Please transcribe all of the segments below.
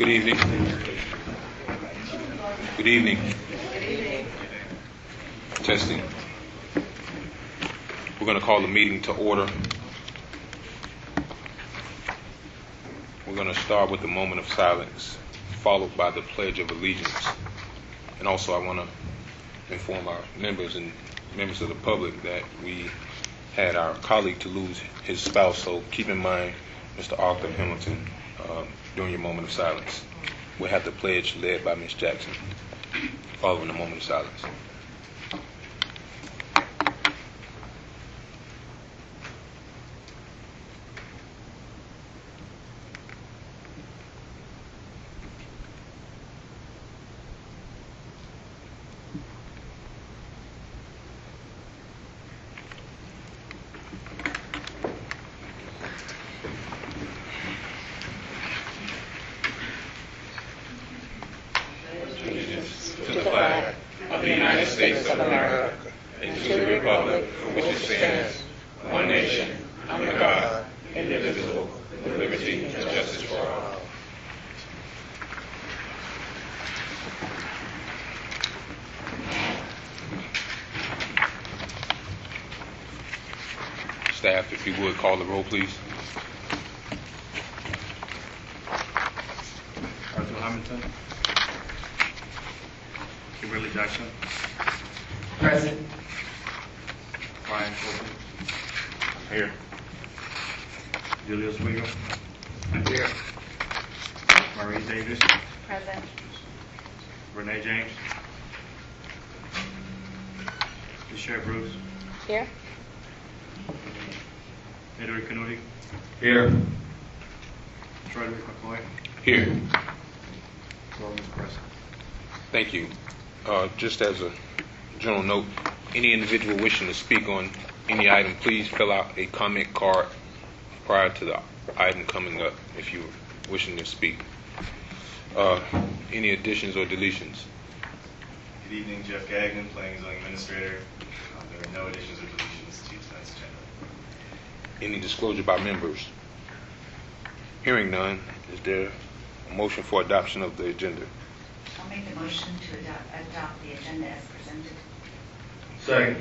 Good evening. Good evening. Testing. We're going to call the meeting to order. We're going to start with a moment of silence, followed by the Pledge of Allegiance. And also I want to inform our members and members of the public that we had our colleague to lose his spouse, so keep in mind Mr. Arthur Hamilton during your moment of silence. We'll have the pledge led by Ms. Jackson, following the moment of silence. To the flag of the United States of America and to the republic for which it stands, one nation, under God, indivisible, with liberty and justice for all. Staff, if you would, call the roll, please. Arthur Hamilton. Kimberly Jackson. Present. Brian Colton. Here. Julius Wigo. Here. Marie Davis. Present. Renee James. Michelle Bruce. Here. Edward Canuti. Here. Frederick McCoy. Here. Roman Preston. Thank you. Just as a general note, any individual wishing to speak on any item, please fill out a comment card prior to the item coming up if you're wishing to speak. Any additions or deletions? Good evening, Jeff Gagnon, Planning and Zoning Administrator. There are no additions or deletions to tonight's agenda. Any disclosure by members? Hearing none, is there a motion for adoption of the agenda? I'll make the motion to adopt the agenda as presented. Second.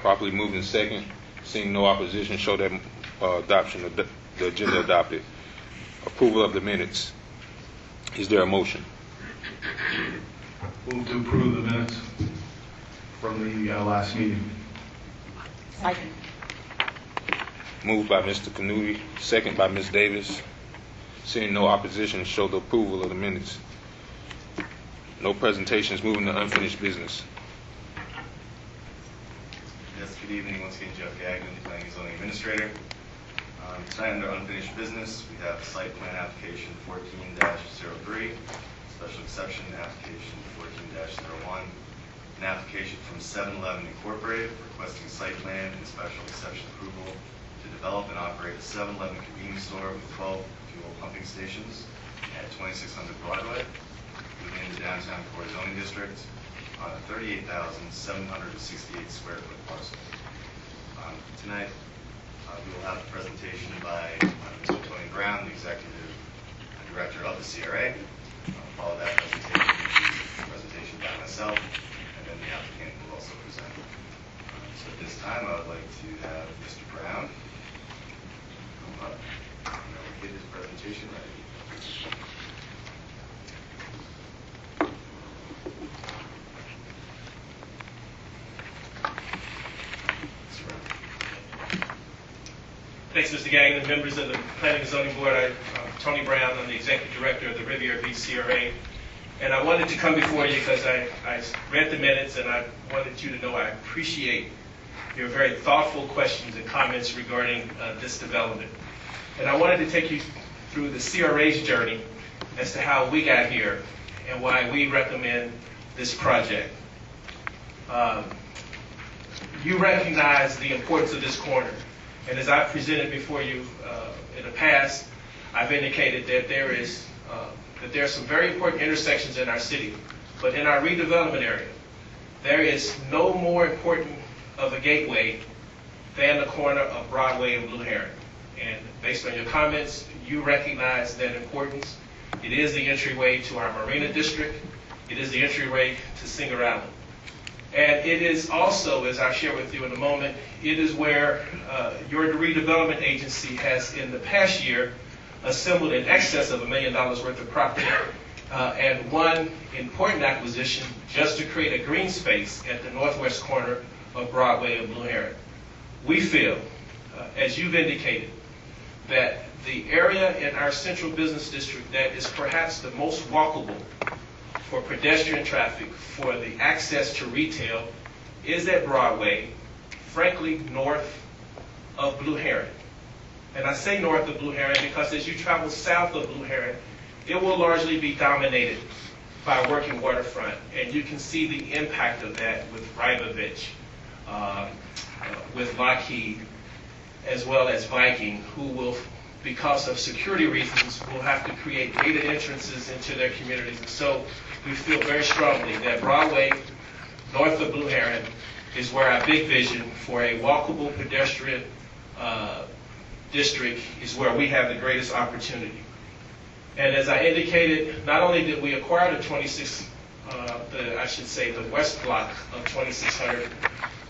Properly moved in second. Seeing no opposition, show that adoption of the agenda adopted. Approval of the minutes. Is there a motion? Move to approve the minutes from the last meeting. Second. Moved by Mr. Canuti, second by Ms. Davis. Seeing no opposition, show the approval of the minutes. No presentations. Moving to unfinished business. Yes, good evening. Once again, Jeff Gagnon, Planning and Zoning Administrator. Tonight under unfinished business, we have site plan application 14-03, special exception application 14-01, an application from 7-Eleven Incorporated requesting site plan and special exception approval to develop and operate a 7-Eleven convenience store with 12 fuel pumping stations at 2600 Broadway within the downtown core zoning district on a 38,768 square foot parcel. Tonight, we will have a presentation by Mr. Tony Brown, the Executive Director of the CRA. Follow that presentation by myself, and then the applicant will also present. So at this time, I would like to have Mr. Brown come up and get his presentation ready. Thanks, Mr. Gagnon, members of the Planning and Zoning Board. I'm Tony Brown. I'm the Executive Director of the Riviera Beach CRA. And I wanted to come before you because I read the minutes and I wanted you to know I appreciate your very thoughtful questions and comments regarding this development. And I wanted to take you through the CRA's journey as to how we got here and why we recommend this project. You recognize the importance of this corner. And as I've presented before you in the past, I've indicated that there are some very important intersections in our city. But in our redevelopment area, there is no more important of a gateway than the corner of Broadway and Blue Heron. And based on your comments, you recognize that importance. It is the entryway to our Marina District. It is the entryway to Singer Island. And it is also, as I'll share with you in a moment, it is where your redevelopment agency has, in the past year, assembled in excess of $1 million worth of property and one important acquisition just to create a green space at the northwest corner of Broadway and Blue Heron. We feel, as you've indicated, that the area in our central business district that is perhaps the most walkable for pedestrian traffic, for the access to retail, is at Broadway, frankly, north of Blue Heron. And I say north of Blue Heron because as you travel south of Blue Heron, it will largely be dominated by working waterfront. And you can see the impact of that with Rybovich, with Lockheed, as well as Viking, who will, because of security reasons, will have to create gated entrances into their communities. And so we feel very strongly that Broadway, north of Blue Heron, is where our big vision for a walkable pedestrian district is where we have the greatest opportunity. And as I indicated, not only did we acquire the the west block of 2600,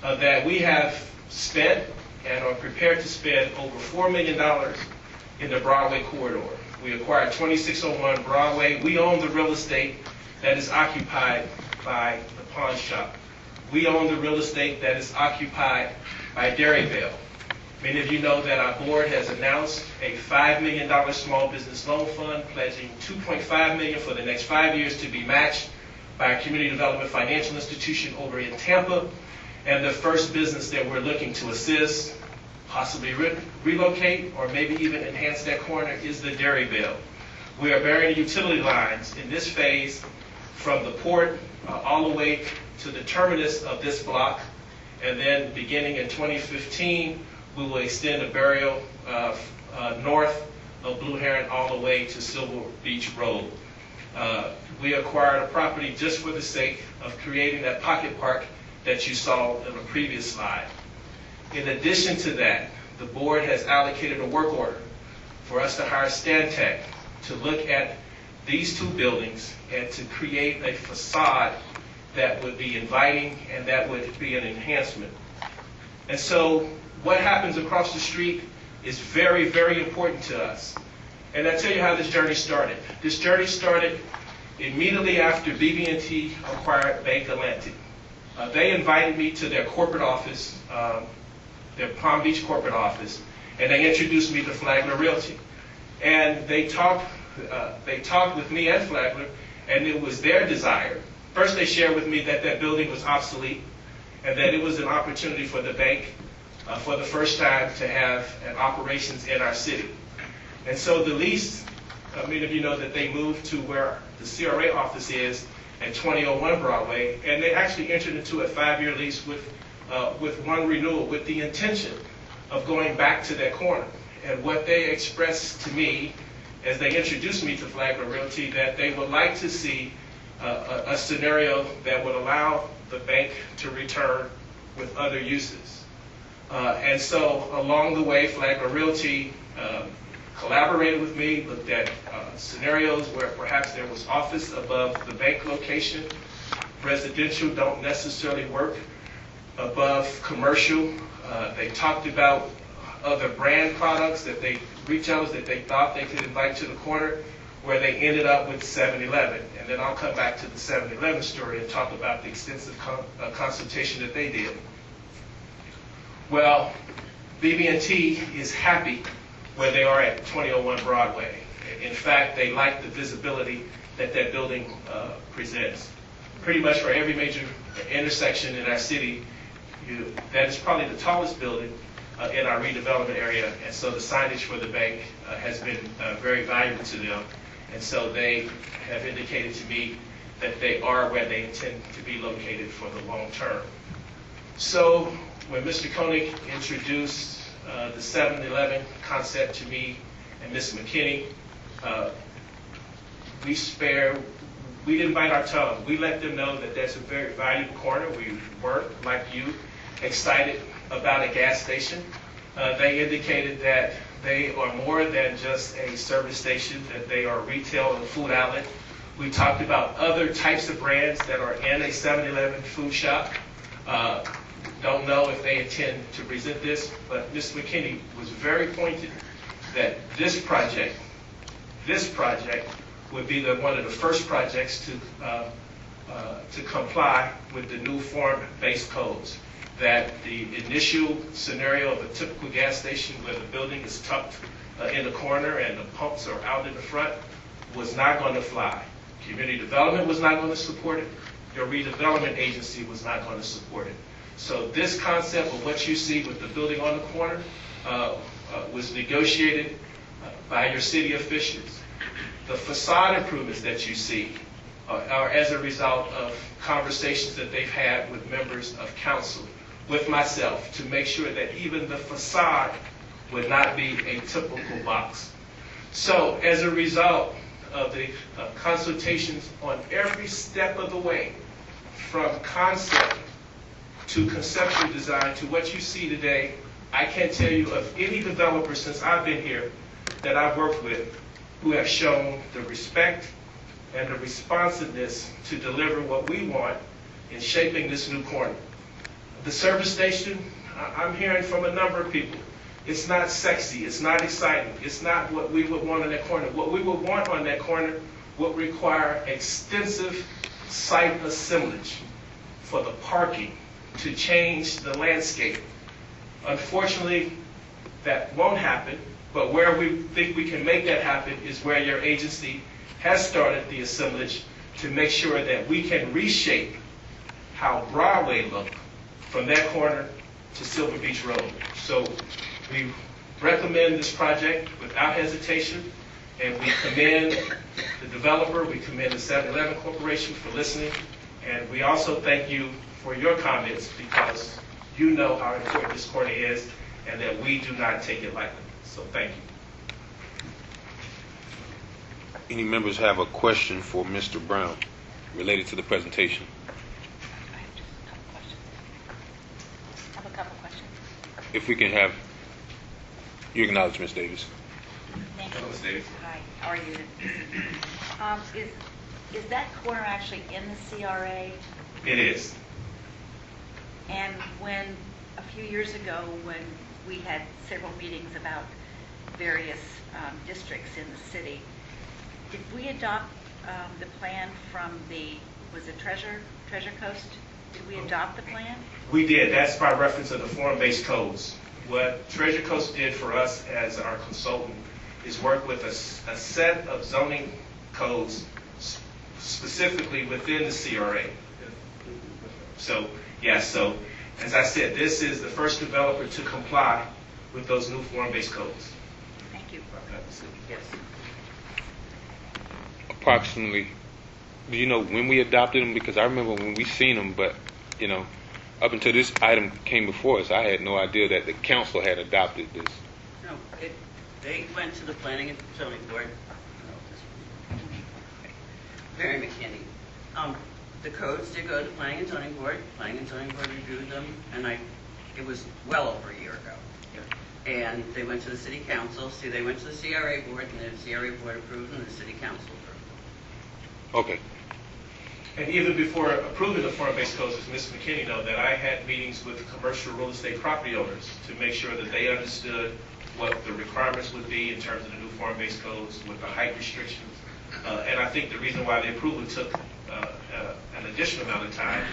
that we have spent and are prepared to spend over $4 million in the Broadway corridor. We acquired 2601 Broadway. We own the real estate that is occupied by the pawn shop. We own the real estate that is occupied by Dairyville. Many of you know that our board has announced a $5 million small business loan fund, pledging $2.5 million for the next 5 years to be matched by a community development financial institution over in Tampa. And the first business that we're looking to assist, possibly relocate, or maybe even enhance that corner is the Dairyville. We are burying utility lines in this phase from the port all the way to the terminus of this block. And then beginning in 2015, we will extend a burial north of Blue Heron all the way to Silver Beach Road. We acquired a property just for the sake of creating that pocket park that you saw in the previous slide. In addition to that, the board has allocated a work order for us to hire Stantec to look at these two buildings and to create a facade that would be inviting and that would be an enhancement. And so what happens across the street is very, very important to us. And I'll tell you how this journey started. This journey started immediately after BB&T acquired Bank Atlantic. They invited me to their corporate office, their Palm Beach corporate office, and they introduced me to Flagler Realty. And they talked with me and Flagler, and it was their desire. First, they shared with me that that building was obsolete, and that it was an opportunity for the bank for the first time to have an operations in our city. And so the lease, many of you know that they moved to where the CRA office is at 2001 Broadway, and they actually entered into a 5-year lease with one renewal with the intention of going back to that corner. And what they expressed to me as they introduced me to Flagler Realty, that they would like to see a scenario that would allow the bank to return with other uses. And so along the way, Flagler Realty collaborated with me, looked at scenarios where perhaps there was office above the bank location. Residential don't necessarily work above commercial. They talked about other brand products retailers that they thought they could invite to the corner, where they ended up with 7-Eleven. And then I'll come back to the 7-Eleven story and talk about the extensive consultation that they did. Well, BB&T is happy where they are at 2001 Broadway. In fact, they like the visibility that that building presents. Pretty much for every major intersection in our city, that is probably the tallest building in our redevelopment area, and so the signage for the bank has been very valuable to them. And so they have indicated to me that they are where they intend to be located for the long term. So when Mr. Koenig introduced the 7-Eleven concept to me and Ms. McKinney, we didn't bite our tongue. We let them know that that's a very valuable corner. We weren't, like you, excited about a gas station. They indicated that They are more than just a service station, that they are retail and food outlet. We talked about other types of brands that are in a 7-Eleven food shop. Don't know if they intend to present this, but Mr. McKinney was very pointed that this project would be one of the first projects to comply with the new form-based codes. That the initial scenario of a typical gas station where the building is tucked in the corner and the pumps are out in the front was not going to fly. Community development was not going to support it. Your redevelopment agency was not going to support it. So this concept of what you see with the building on the corner was negotiated by your city officials. The facade improvements that you see are as a result of conversations that they've had with members of council, with myself, to make sure that even the facade would not be a typical box. So as a result of the consultations on every step of the way, from concept to conceptual design to what you see today, I can't tell you of any developer since I've been here that I've worked with who have shown the respect and the responsiveness to deliver what we want in shaping this new corner. The service station, I'm hearing from a number of people, it's not sexy, it's not exciting, it's not what we would want on that corner. What we would want on that corner would require extensive site assemblage for the parking to change the landscape. Unfortunately, that won't happen, but where we think we can make that happen is where your agency has started the assemblage to make sure that we can reshape how Broadway looked from that corner to Silver Beach Road. So we recommend this project without hesitation, and we commend the developer, we commend the 7-Eleven Corporation for listening, and we also thank you for your comments because you know how important this corner is and that we do not take it lightly. So thank you. Any members have a question for Mr. Brown related to the presentation? I have a couple questions. If we can have, you acknowledge Ms. Davis. Thank you. Hello, Ms. Davis. Hi, how are you? Is that corner actually in the CRA? It is. And when, a few years ago, when we had several meetings about various districts in the city, did we adopt the plan from was it Treasure Coast? Did we adopt the plan? We did. That's by reference of the form-based codes. What Treasure Coast did for us as our consultant is work with a set of zoning codes specifically within the CRA. So, yes, so as I said, this is the first developer to comply with those new form-based codes. Thank you. Yes. Approximately, do you know when we adopted them? Because I remember when we seen them, but, up until this item came before us, I had no idea that the council had adopted this. No, they went to the planning and zoning board. Mary McKinney. The codes did go to planning and zoning board. Planning and zoning board reviewed them, and it was well over a year ago. And they went to the city council. See, they went to the CRA board, and the CRA board approved, and the city council approved. Okay. And even before approving the form-based codes, as Ms. McKinney know, that I had meetings with commercial real estate property owners to make sure that they understood what the requirements would be in terms of the new form-based codes with the height restrictions. And I think the reason why the approval took an additional amount of time,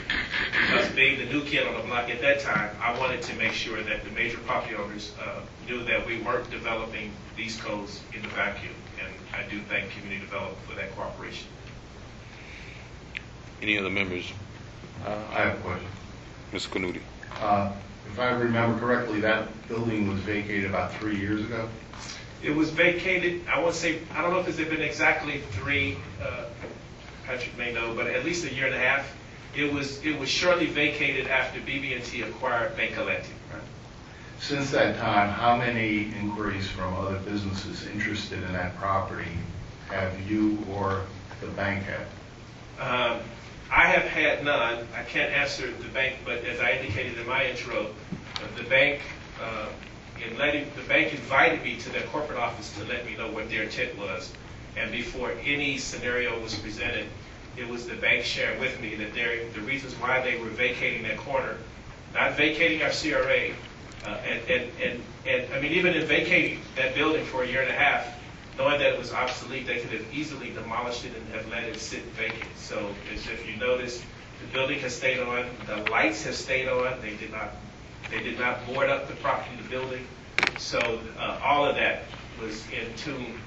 because being the new kid on the block at that time, I wanted to make sure that the major property owners knew that we weren't developing these codes in the vacuum. And I do thank community development for that cooperation. Any other members? I have a question. Mr. Canuti. If I remember correctly, that building was vacated about 3 years ago. It was vacated, I don't know if it's been exactly 3, Patrick may know, but at least a year and a half. It was shortly vacated after BB&T acquired Bank Atlantic. Right? Since that time, how many inquiries from other businesses interested in that property have you or the bank had? I have had none. I can't answer the bank, but as I indicated in my intro, the bank in letting, the bank invited me to their corporate office to let me know what their intent was. And before any scenario was presented, it was the bank sharing with me that the reasons why they were vacating that corner, not vacating our CRA, and I mean, even in vacating that building for a year and a half, knowing that it was obsolete, they could have easily demolished it and have let it sit vacant. So as if you notice, the building has stayed on, the lights have stayed on, they did not board up the property, the building. So all of that was in tune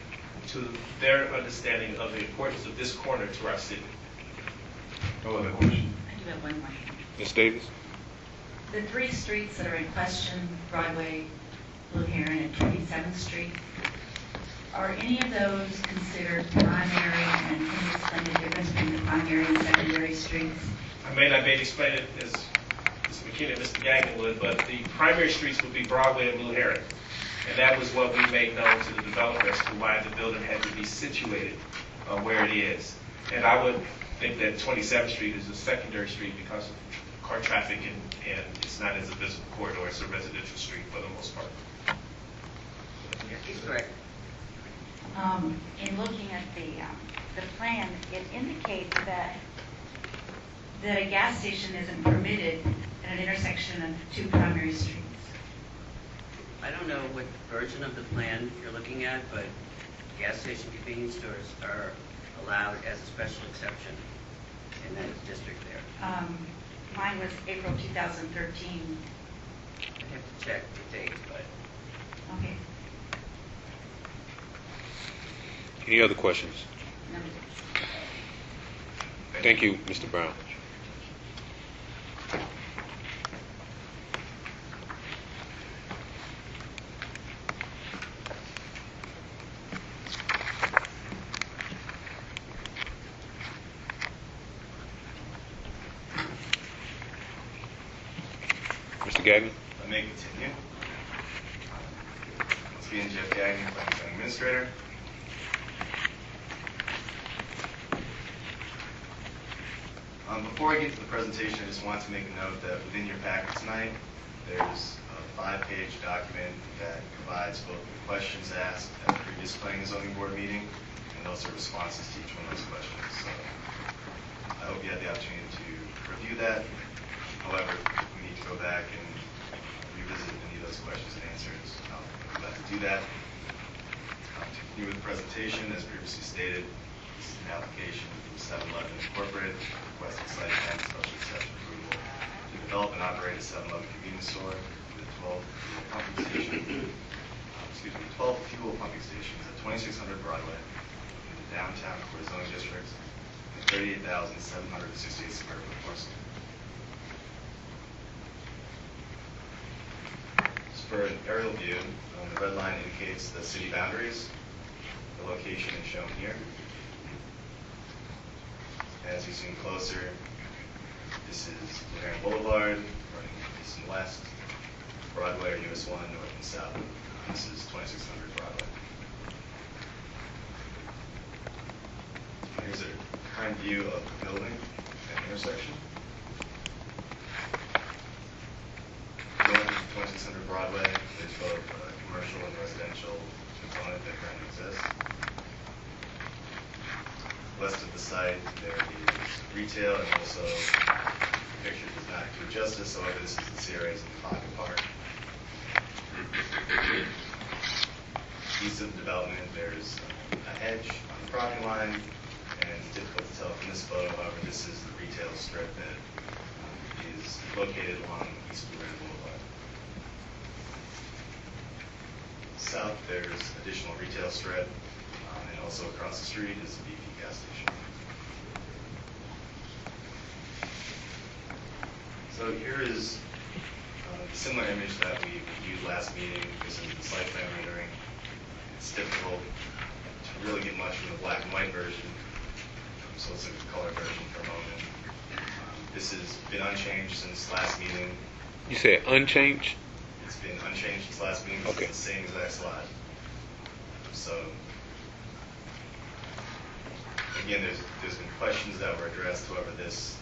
to their understanding of the importance of this corner to our city. No other question? I do have one more. Ms. Davis? The three streets that are in question, Broadway, Blue Heron, and 27th Street, are any of those considered primary, and can you explain the difference between the primary and secondary streets? I may not be able to explain it as Mr. McKinney and Mr. Gagnon would, but the primary streets would be Broadway and Blue Heron. And that was what we made known to the developer as to why the building had to be situated where it is. And I would think that 27th Street is a secondary street because of car traffic and it's not as a visible corridor, it's a residential street for the most part. He's correct. In looking at the plan, it indicates that a gas station isn't permitted at an intersection of two primary streets. I don't know what version of the plan you're looking at, but gas station convenience stores are allowed as a special exception in that district there. Mine was April 2013. I have to check the date, but Okay. Any other questions? No. Thank you, Mr. Brown. Mr. Gagnon? I may continue. Once again, Jeff Gagnon, Planning Zone Administrator. Before I get to the presentation, I just want to make a note that within your packet tonight, there's a 5-page document that provides both the questions asked at the previous Planning and Zoning Board meeting and also responses to each one of those questions. So I hope you had the opportunity to review that. However, we need to go back and revisit any of those questions and answers. I'm glad to do that. To continue with the presentation, as previously stated, this is an application from 7-Eleven Incorporated requesting site plan special exception approval to develop and operate a 7-Eleven convenience store with 12 fuel pumping stations. 12 fuel pumping stations at 2600 Broadway in the downtown core zoning districts and 38,768 square foot parcel. For an aerial view, the red line indicates the city boundaries. The location is shown here. As you zoom closer, this is Blue Heron Boulevard, running east and west, Broadway or US 1, north and south. This is 2600 Broadway. Here's a current view of the building and intersection. Going to 2600 Broadway, there's both a commercial and residential component that currently exists. West of the site, there is retail and also the picture does not do justice, however, this is the Sierras and the Pocket Park. East of the development, there's a hedge on the property line, and it's difficult to tell from this photo, however, this is the retail strip that is located along East Blue Heron Boulevard. South, there's additional retail strip, and also across the street is the BP gas station. So here is a similar image that we viewed last meeting. This is the site plan rendering. It's difficult to really get much from the black and white version, so let's look at the color version for a moment. This has been unchanged since last meeting. You said unchanged? It's been unchanged since last meeting. Okay. It's the same exact slide. So again, there's been questions that were addressed. However, this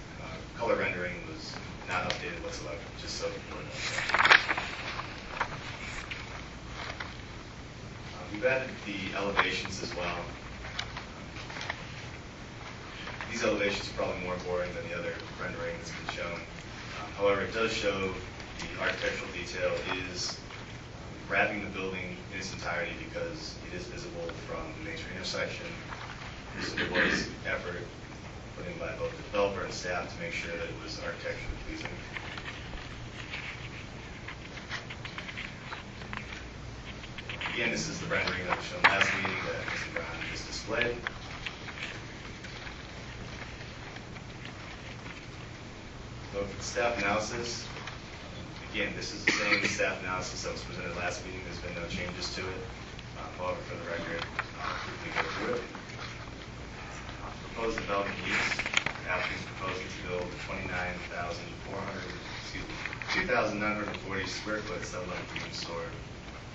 color rendering was not updated whatsoever. Just so important. added the elevations as well. These elevations are probably more boring than the other rendering that's been shown. However, it does show the architectural detail is wrapping the building in its entirety because it is visible from the major intersection. So there was effort put in by both the developer and staff to make sure that it was architecturally pleasing. Again, this is the rendering that was shown last meeting that Mr. Brown just displayed. So for the staff analysis, again, this is the same staff analysis that was presented last meeting. There's been no changes to it. However, for the record, we go through it. Proposed development use. The applicant's proposing to build a 2,940 square foot 700 convenience store,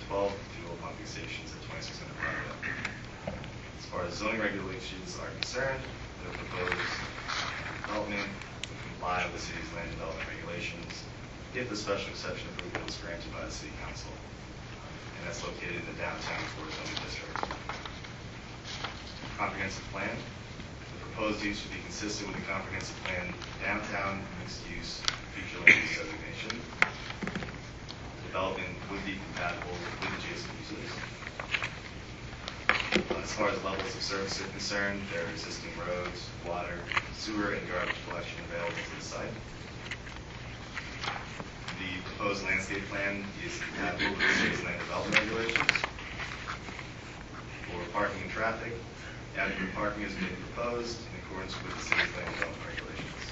12 fuel pumping stations at 2600 Broadway. As far as zoning regulations are concerned, the proposed development will comply with the city's land development regulations if the special exception approval is granted by the city council. And that's located in the downtown core zoning district. Comprehensive plan. The proposed use should be consistent with the comprehensive plan downtown mixed use future land use designation. Development would be compatible with adjacent uses. As far as levels of service are concerned, there are existing roads, water, sewer, and garbage collection available to the site. The proposed landscape plan is compatible with the city's land development regulations. For parking and traffic, adequate parking has been proposed in accordance with the city's land development regulations.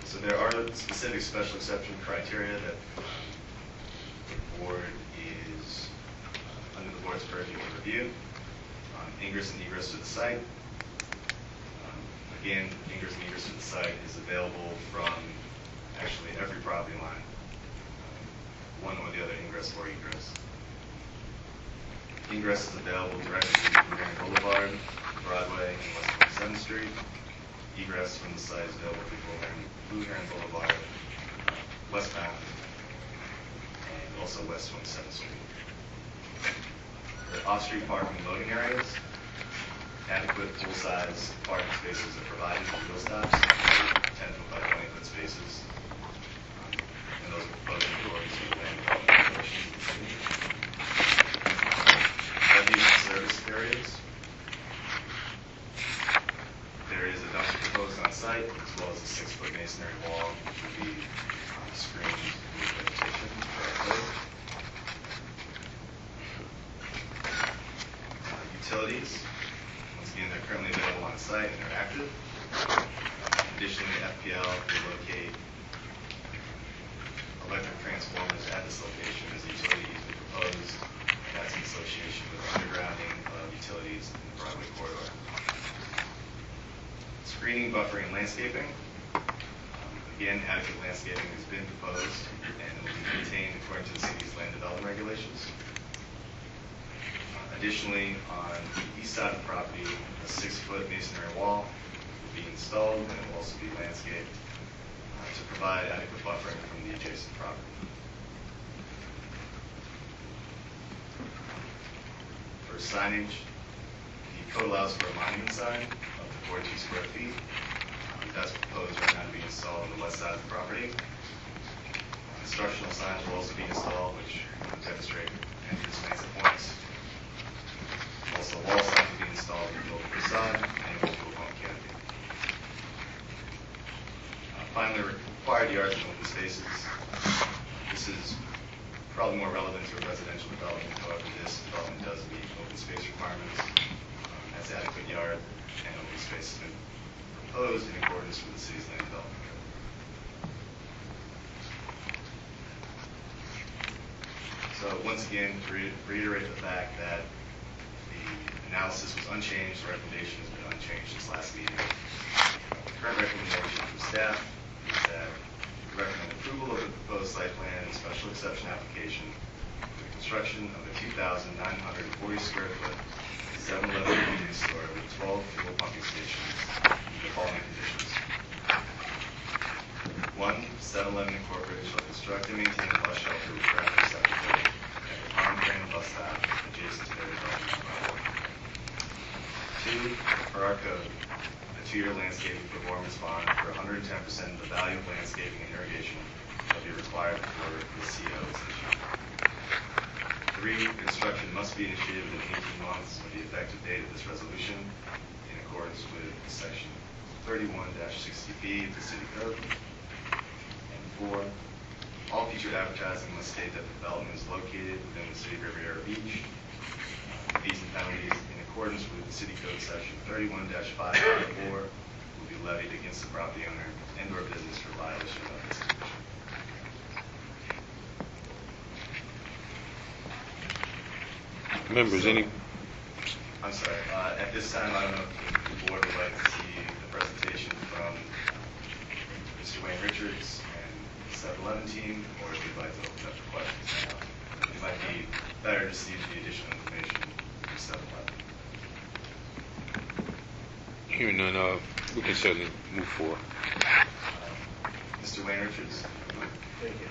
So there are specific special exception criteria that the board is under the board's purview to review. Ingress and egress to the site. Again, ingress and egress to the site is available from actually every property line, one or the other ingress or egress. Ingress is available directly from Riviera Boulevard, Broadway, and West 27th Street. Egress from the site is available through Blue Heron Boulevard, westbound, and also West 27th Street. The off-street parking and loading areas. Adequate full-size parking spaces are provided for wheel stops, 10-foot by 20-foot spaces, and those are proposed in accordance with the land development regulations of the city. Refuse and service areas. There is a dumpster proposed on site, as well as a 6-foot masonry wall, which will be screened with vegetation correctly. Utilities. Again, they're currently available on site and they're active. Additionally, FPL will locate electric transformers at this location as the utility easement proposed, and that's in association with undergrounding of utilities in the Broadway corridor. Screening, buffering, and landscaping. Again, adequate landscaping has been proposed and will be maintained according to the city's land development regulations. Additionally, on the east side of the property, a 6-foot masonry wall will be installed and it will also be landscaped to provide adequate buffering from the adjacent property. For signage, the code allows for a monument sign up to 42 square feet. That's proposed right now to be installed on the west side of the property. Instructional signs will also be installed, which demonstrate entrance and exit points. Also, wall signs will be installed in the building facade and with fuel pump canopy. Finally, required yards and open spaces. This is probably more relevant to a residential development. However, this development does meet open space requirements. Has adequate yard and open space has been proposed in accordance with the city's land development code. So once again, to reiterate the fact that analysis was unchanged, the recommendation has been unchanged since last meeting. The current recommendation from staff is that we recommend approval of the proposed site plan and special exception application for the construction of a 2,940 square foot 7-level convenience store with 12 fuel pumping stations with the following conditions. 1, 7-Eleven Incorporated shall construct and maintain a bus shelter with trash receptacle at the pond train bus stop adjacent to their development property. 2, for our code, a 2-year landscaping performance bond for 110% of the value of landscaping and irrigation shall be required before the CO is issued. 3, construction must be initiated within 18 months of the effective date of this resolution in accordance with section 31-60B of the City Code. And 4, all future advertising must state that the development is located within the City of Riviera Beach. Fees and penalties in accordance with the City Code section 31-554 will be levied against the property owner and/or business for violation of this condition. Members, any? I'm sorry. At this time, I don't know if the board would like to see the presentation from Mr. Wayne Richards and the 7-Eleven team, or if you'd like to open up for questions now. It might be better to see the additional information from 7-Eleven. Hearing none, we can certainly move forward. Mr. Wayne Richards. Thank you.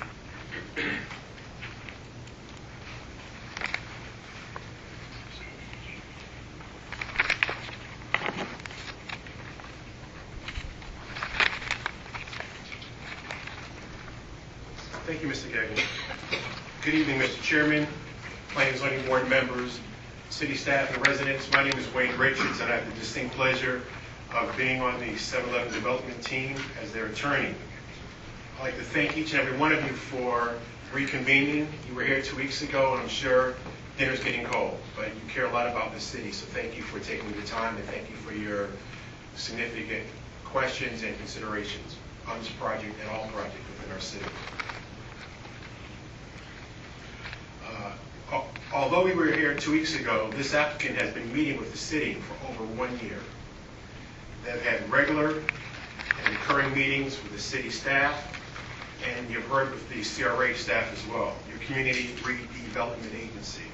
Thank you, Mr. Gagnon. Good evening, Mr. Chairman, Planning and Zoning Board members, city staff, and residents. My name is Wayne Richards, and I have the distinct pleasure of being on the 7-Eleven development team as their attorney. I'd like to thank each and every one of you for reconvening. You were here 2 weeks ago, and I'm sure dinner's getting cold, but you care a lot about the city, so thank you for taking the time, and thank you for your significant questions and considerations on this project and all projects within our city. Although we were here 2 weeks ago, this applicant has been meeting with the city for over 1 year. They've had regular and recurring meetings with the city staff, and you've heard with the CRA staff as well, your Community Redevelopment Agency.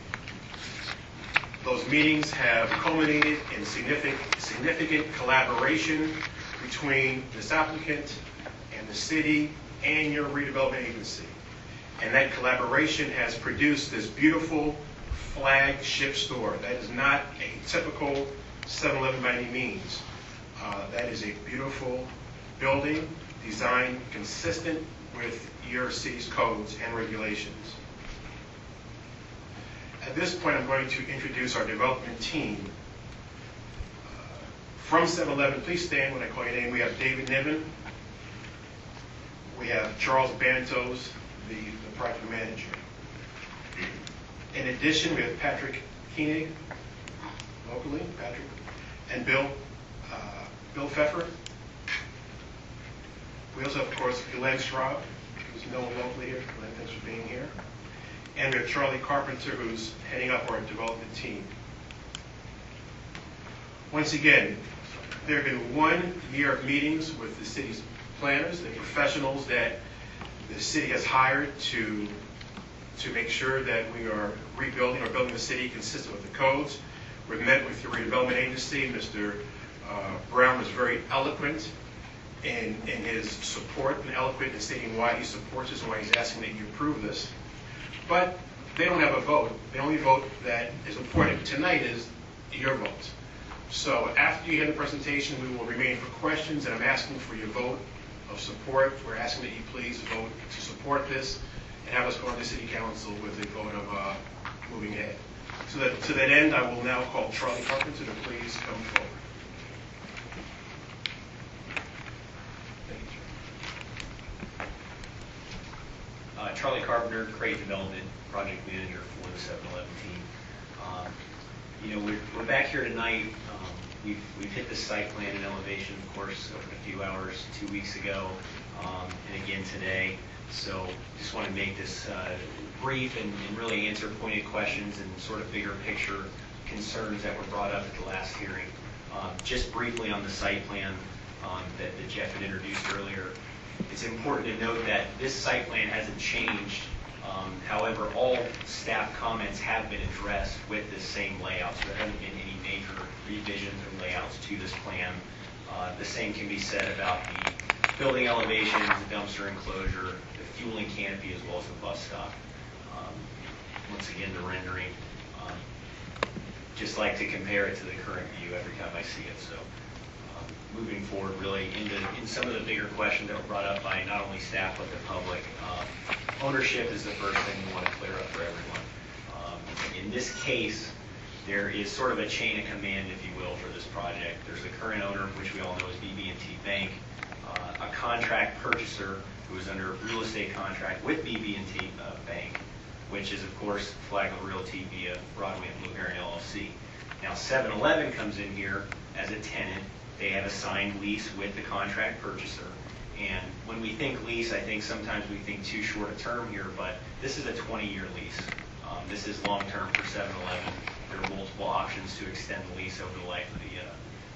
Those meetings have culminated in significant collaboration between this applicant and the city and your redevelopment agency. And that collaboration has produced this beautiful flagship store. That is not a typical 7-Eleven by any means. That is a beautiful building designed consistent with your city's codes and regulations. At this point, I'm going to introduce our development team. From 7-Eleven, please stand when I call your name. We have David Niven. We have Charles Bantos, the project manager. In addition, we have Patrick Koenig, locally, Patrick, and Bill Pfeffer. We also have, of course, Glenn Straub, who's known locally here. Glenn, thanks for being here. And we have Charlie Carpenter, who's heading up our development team. Once again, there have been 1 year of meetings with the city's planners, the professionals that the city has hired to make sure that we are rebuilding or building the city consistent with the codes. We've met with the redevelopment agency. Mr. Brown was very eloquent in his support and eloquent in stating why he supports this and why he's asking that you approve this. But they don't have a vote. The only vote that is important tonight is your vote. So after you hear the presentation, we will remain for questions, and I'm asking for your vote of support. We're asking that you please vote to support this and have us go on to City Council with a vote of moving ahead. So that, to that end, I will now call Charlie Carpenter to please come forward. Thank you, Charlie Carpenter, Create Development Project Manager for the 7-Eleven team. We're back here tonight. We've hit the site plan and elevation, of course, over a few hours 2 weeks ago, and again today. So just want to make this brief and really answer pointed questions and sort of bigger picture concerns that were brought up at the last hearing. Just briefly on the site plan that Jeff had introduced earlier, it's important to note that this site plan hasn't changed. However, all staff comments have been addressed with this same layout, so there haven't been any major revisions or layouts to this plan. The same can be said about the building elevations, the dumpster enclosure, the fueling canopy, as well as the bus stop. Once again, the rendering. Just like to compare it to the current view every time I see it. So moving forward really in some of the bigger questions that were brought up by not only staff but the public, ownership is the first thing we want to clear up for everyone. In this case, there is sort of a chain of command, if you will, for this project. There's the current owner, which we all know is BB&T Bank, a contract purchaser who is under a real estate contract with BB&T Bank, which is, of course, Flagler Realty via Broadway and Blue Heron LLC. Now, 7-Eleven comes in here as a tenant. They have a signed lease with the contract purchaser. And when we think lease, I think sometimes we think too short a term here, but this is a 20-year lease. This is long-term for 7-Eleven. There are multiple options to extend the lease over the life of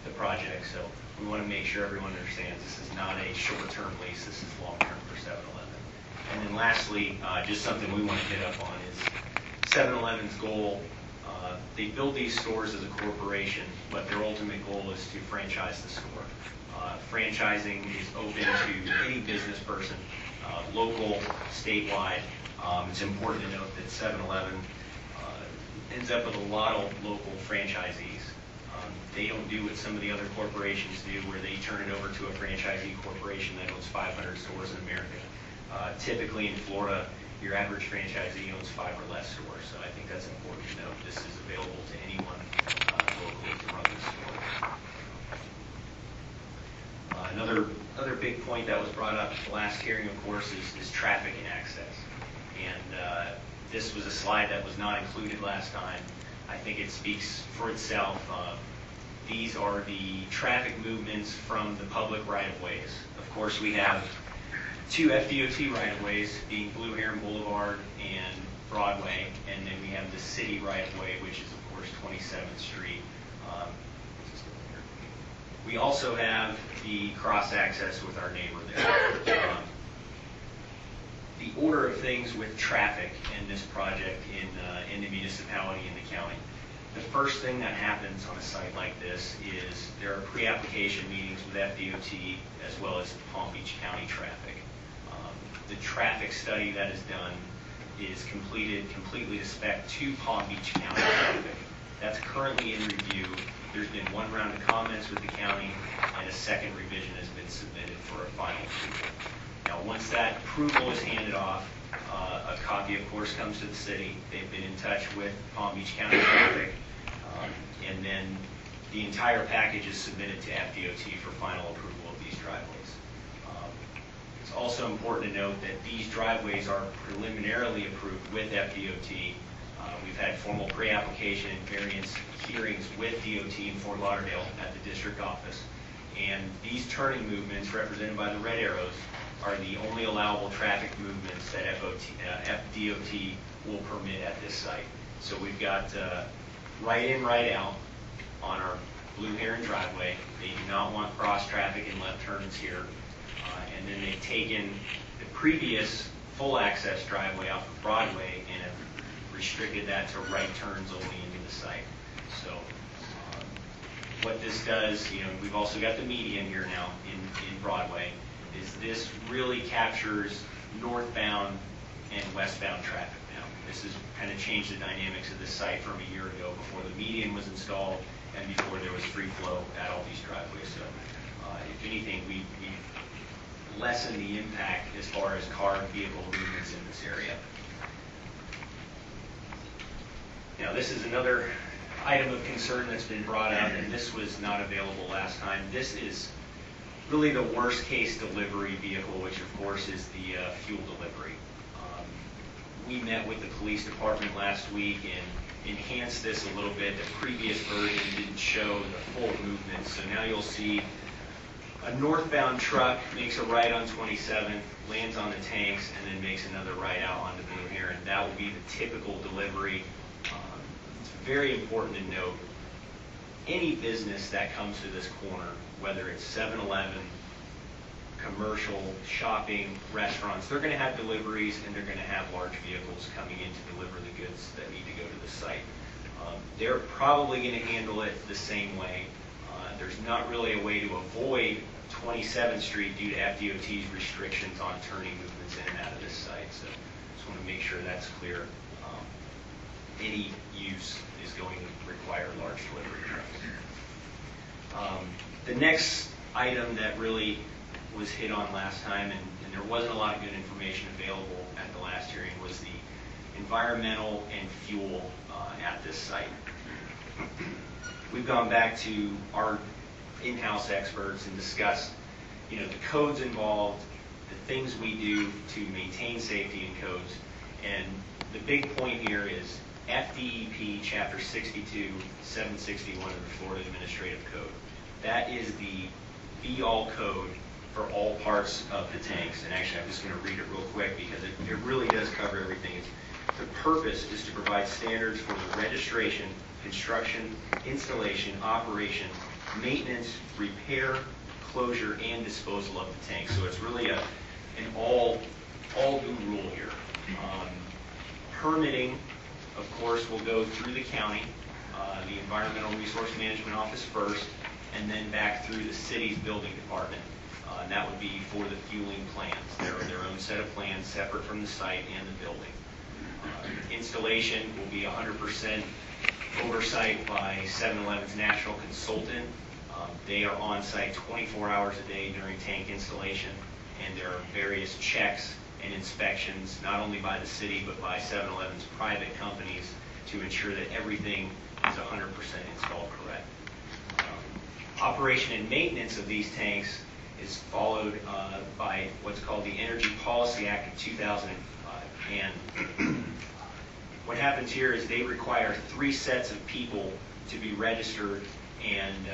the project. So we want to make sure everyone understands this is not a short-term lease. This is long-term for 7-Eleven. And then lastly, just something we want to hit up on is 7-Eleven's goal. They build these stores as a corporation, but their ultimate goal is to franchise the store. Franchising is open to any business person, local, statewide. It's important to note that 7-Eleven ends up with a lot of local franchisees. They don't do what some of the other corporations do, where they turn it over to a franchisee corporation that owns 500 stores in America. Typically in Florida, your average franchisee owns 5 or less stores, so I think that's important to note. This is available to anyone locally to run the store. Another big point that was brought up at the last hearing, of course, is traffic and access. And this was a slide that was not included last time. I think it speaks for itself. These are the traffic movements from the public right-of-ways. Of course, we have 2 FDOT right-of-ways, being Blue Heron Boulevard and Broadway, and then we have the city right-of-way, which is, of course, 27th Street. We also have the cross-access with our neighbor there. The order of things with traffic in this project in the municipality and the county. The first thing that happens on a site like this is there are pre-application meetings with FDOT as well as Palm Beach County traffic. The traffic study that is done is completed completely to spec to Palm Beach County traffic. That's currently in review. There's been 1 round of comments with the county, and a second revision has been submitted for a final approval. Now, once that approval is handed off, a copy, of course, comes to the city. They've been in touch with Palm Beach County traffic, and then the entire package is submitted to FDOT for final approval of these driveways. It's also important to note that these driveways are preliminarily approved with FDOT. We've had formal pre-application and variance hearings with DOT in Fort Lauderdale at the district office. And these turning movements, represented by the red arrows, are the only allowable traffic movements that FDOT will permit at this site. So we've got right in, right out on our Blue Heron driveway. They do not want cross traffic and left turns here. And then they've taken the previous full access driveway off of Broadway and have restricted that to right turns only into the site. So what this does, we've also got the median here now in Broadway, is this really captures northbound and westbound traffic now. This has kind of changed the dynamics of this site from a year ago, before the median was installed and before there was free flow at all these driveways. So if anything, we lessen the impact as far as car and vehicle movements in this area. Now, this is another item of concern that's been brought up, and this was not available last time. This is really the worst case delivery vehicle, which of course is the fuel delivery. We met with the police department last week and enhanced this a little bit. The previous version didn't show the full movement, so now you'll see a northbound truck makes a right on 27th, lands on the tanks, and then makes another right out onto Blue Heron. That will be the typical delivery. It's very important to note, any business that comes to this corner, whether it's 7-Eleven, commercial, shopping, restaurants, they're going to have deliveries and they're going to have large vehicles coming in to deliver the goods that need to go to the site. They're probably going to handle it the same way. There's not really a way to avoid 27th Street due to FDOT's restrictions on turning movements in and out of this site. So just want to make sure that's clear. Any use is going to require large delivery trucks. The next item that really was hit on last time, and there wasn't a lot of good information available at the last hearing, was the environmental and fuel at this site. We've gone back to our in-house experts and discussed, the codes involved, the things we do to maintain safety in codes, and the big point here is FDEP Chapter 62, 761 of the Florida Administrative Code. That is the be-all code for all parts of the tanks. And actually, I'm just going to read it real quick because it really does cover everything. The purpose is to provide standards for the registration, construction, installation, operation, maintenance, repair, closure, and disposal of the tank. So it's really an all-new rule here. Permitting, of course, will go through the county, the Environmental Resource Management Office first, and then back through the city's building department. And that would be for the fueling plans. They're their own set of plans separate from the site and the building. Installation will be 100% oversight by 7-Eleven's national consultant. They are on site 24 hours a day during tank installation, and there are various checks and inspections, not only by the city, but by 7-Eleven's private companies to ensure that everything is 100% installed correct. Operation and maintenance of these tanks is followed by what's called the Energy Policy Act of 2005. And what happens here is they require 3 sets of people to be registered and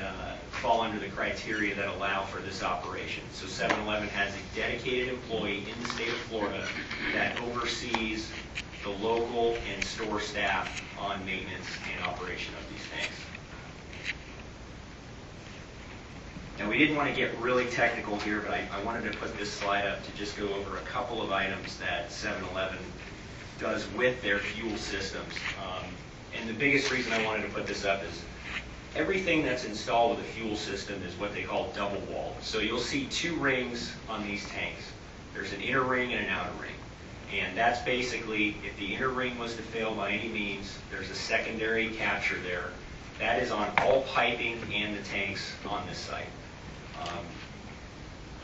fall under the criteria that allow for this operation. So 7-Eleven has a dedicated employee in the state of Florida that oversees the local and store staff on maintenance and operation of these tanks. Now, we didn't want to get really technical here, but I wanted to put this slide up to just go over a couple of items that 7-Eleven does with their fuel systems. And the biggest reason I wanted to put this up is everything that's installed with a fuel system is what they call double walled. So you'll see 2 rings on these tanks. There's an inner ring and an outer ring. And that's basically, if the inner ring was to fail by any means, there's a secondary capture there. That is on all piping and the tanks on this site.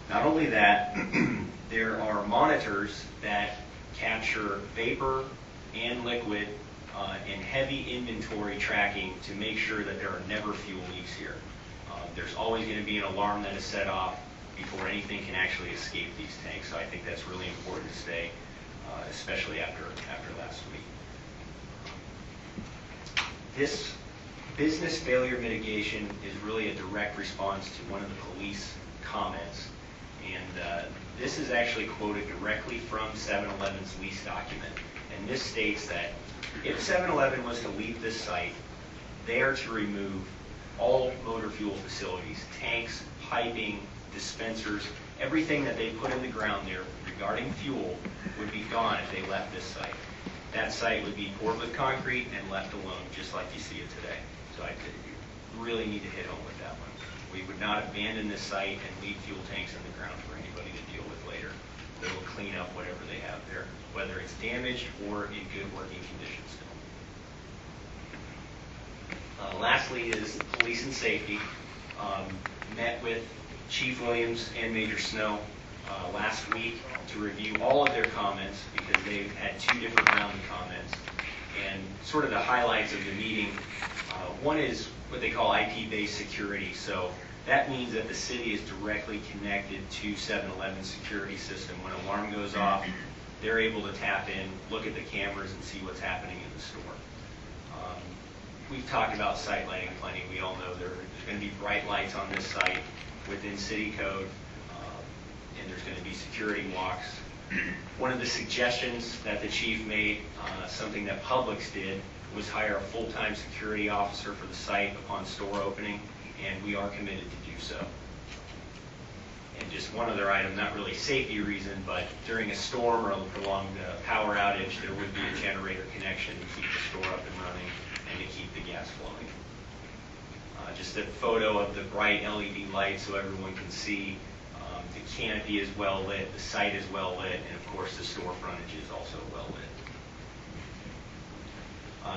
Not only that, there are monitors that capture vapor and liquid and heavy inventory tracking to make sure that there are never fuel leaks here. There's always going to be an alarm that is set off before anything can actually escape these tanks. So I think that's really important to stay, especially after last week. This business failure mitigation is really a direct response to one of the police comments. And this is actually quoted directly from 7-Eleven's lease document. And this states that if 7-Eleven was to leave this site, they are to remove all motor fuel facilities, tanks, piping, dispensers, everything that they put in the ground there regarding fuel would be gone if they left this site. That site would be poured with concrete and left alone, just like you see it today. So I really need to hit home with that one. We would not abandon this site and leave fuel tanks in the ground for anybody to deal with later. They will clean up whatever they have there, whether it's damaged or in good working condition still. Lastly is police and safety. Met with Chief Williams and Major Snow last week to review all of their comments because they've had 2 different rounds of comments. And sort of the highlights of the meeting, one is what they call IP-based security. So that means that the city is directly connected to 7-Eleven's security system. When an alarm goes off, they're able to tap in, look at the cameras, and see what's happening in the store. We've talked about site lighting plenty. We all know there's going to be bright lights on this site within city code, and there's going to be security walks. One of the suggestions that the chief made, something that Publix did, was hire a full-time security officer for the site upon store opening, and we are committed to do so. And just one other item, not really safety reason, but during a storm or a prolonged power outage, there would be a generator connection to keep the store up and running and to keep the gas flowing. Just a photo of the bright LED lights so everyone can see. The canopy is well lit, the site is well lit, and of course the store frontage is also well lit.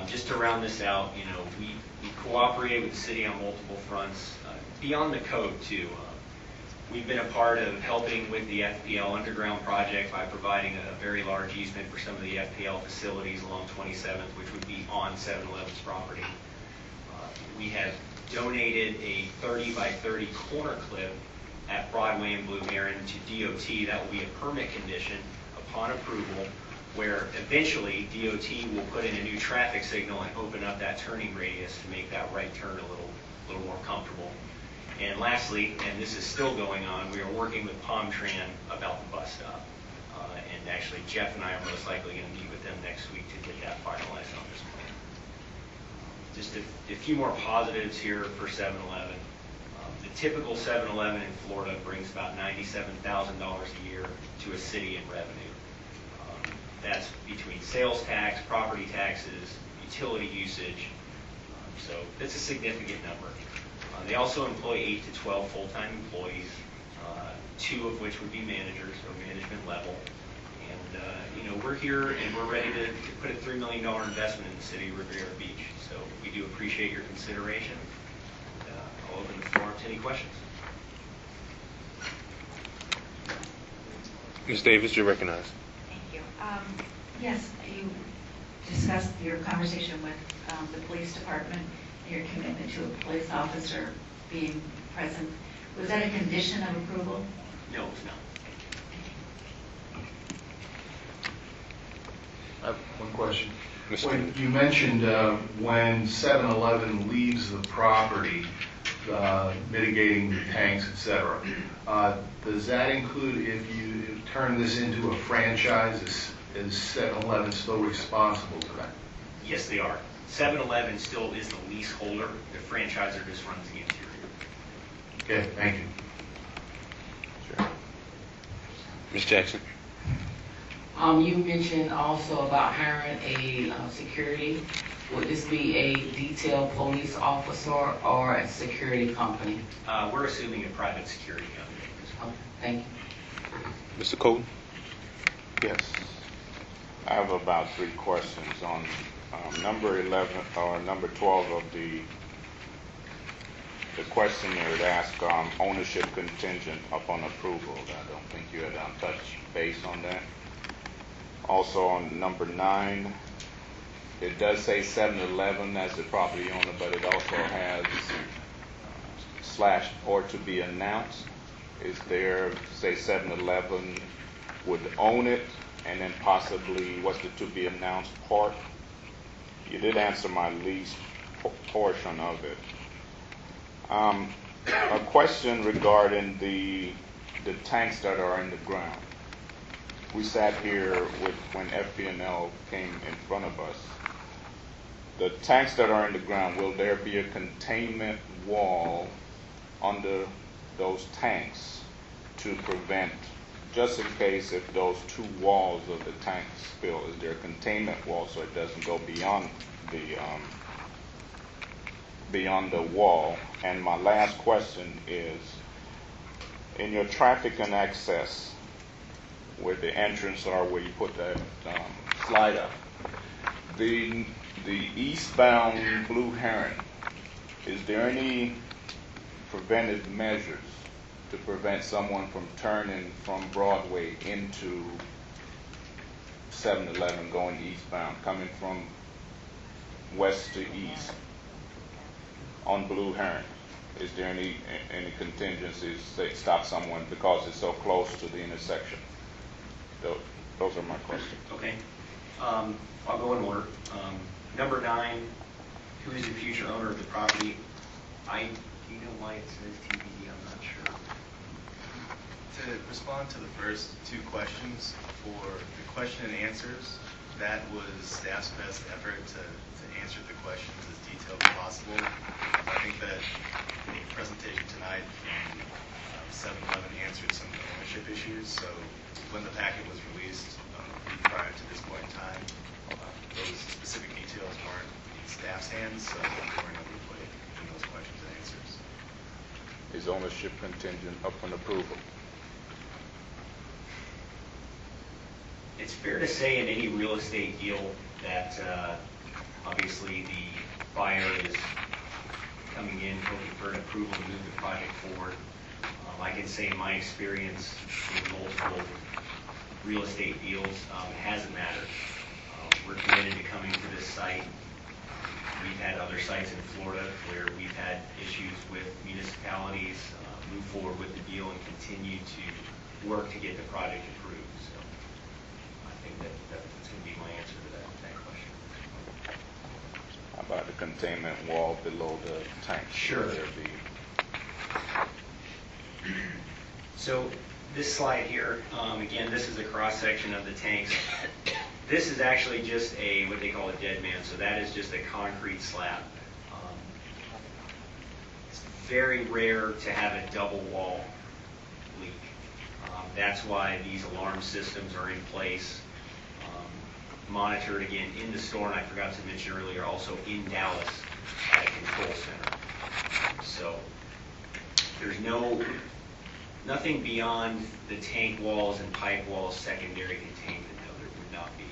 Just to round this out, we cooperate with the city on multiple fronts, beyond the code too. We've been a part of helping with the FPL underground project by providing a very large easement for some of the FPL facilities along 27th, which would be on 7-Eleven's property. We have donated a 30 by 30 corner clip at Broadway and Blue Heron to DOT. That will be a permit condition upon approval, where eventually DOT will put in a new traffic signal and open up that turning radius to make that right turn a little more comfortable. And lastly, and this is still going on, we are working with Palmtran about the bus stop. And actually, Jeff and I are most likely going to meet with them next week to get that finalized on this plan. Just a few more positives here for 7-Eleven. The typical 7-Eleven in Florida brings about $97,000 a year to a city in revenue. That's between sales tax, property taxes, utility usage. So it's a significant number. They also employ 8 to 12 full-time employees, 2 of which would be managers or management level. And we're here and we're ready to put a $3 million investment in the city of Riviera Beach. So we do appreciate your consideration. I'll open the floor up to any questions. Ms. Davis, you're recognized. Thank you. Yes, you discussed your conversation with the police department and your commitment to a police officer being present. Was that a condition of approval? No, it's not. I have one question. Mr. When you mentioned when 7-Eleven leaves the property, mitigating the tanks, et cetera, does that include if you turn this into a franchise, is 7-Eleven still responsible for that? Yes, they are. 7-Eleven still is the leaseholder. The franchisor just runs the interior. Okay, thank you. Sure. Ms. Jackson. You mentioned also about hiring a security. Would this be a detailed police officer or a security company? We're assuming a private security company. Okay, thank you. Mr. Colton. Yes. I have about 3 questions on number 11 or number 12 of the questionnaire. It asked ownership contingent upon approval. I don't think you had touched base on that. Also on number 9, it does say 7-Eleven as the property owner, but it also has / or to be announced. Is there, say 7-Eleven would own it, and then possibly what's the to be announced part? You did answer my least portion of it. A question regarding the tanks that are in the ground. We sat here when FBNL came in front of us. The tanks that are in the ground, will there be a containment wall under those tanks to prevent, just in case if those 2 walls of the tank spill, is there a containment wall so it doesn't go beyond the wall? And my last question is, in your traffic and access, where the entrance are, where you put that slide up, the eastbound Blue Heron, is there any preventive measures to prevent someone from turning from Broadway into 7-Eleven going eastbound, coming from west to east on Blue Heron? Is there any contingencies that stop someone because it's so close to the intersection? Those are my questions. Okay. I'll go in order. Number 9, who is the future owner of the property? Do you know why it says TBD? I'm not sure. To respond to the first 2 questions, for the question and answers, that was staff's best effort to answer the questions as detailed as possible. I think that in the presentation tonight, 7-Eleven answered some ownership issues, so when the packet was released prior to this point in time, those specific details weren't in staff's hands, so they weren't able to put in those questions and answers. Is ownership contingent upon approval? It's fair to say in any real estate deal that obviously the buyer is coming in looking for an approval to move the project forward. I can say in my experience in multiple real estate deals, it hasn't mattered. We're committed to coming to this site. We've had other sites in Florida where we've had issues with municipalities, move forward with the deal and continue to work to get the project approved. So I think that's going to be my answer to that question. How about the containment wall below the tank? Sure. Will there be? So this slide here, again, this is a cross-section of the tanks. This is actually just what they call a dead man, so that is just a concrete slab. It's very rare to have a double wall leak. That's why these alarm systems are in place, monitored again in the store, and I forgot to mention earlier, also in Dallas at a control center. So there's nothing beyond the tank walls and pipe walls secondary containment. No, there would not be.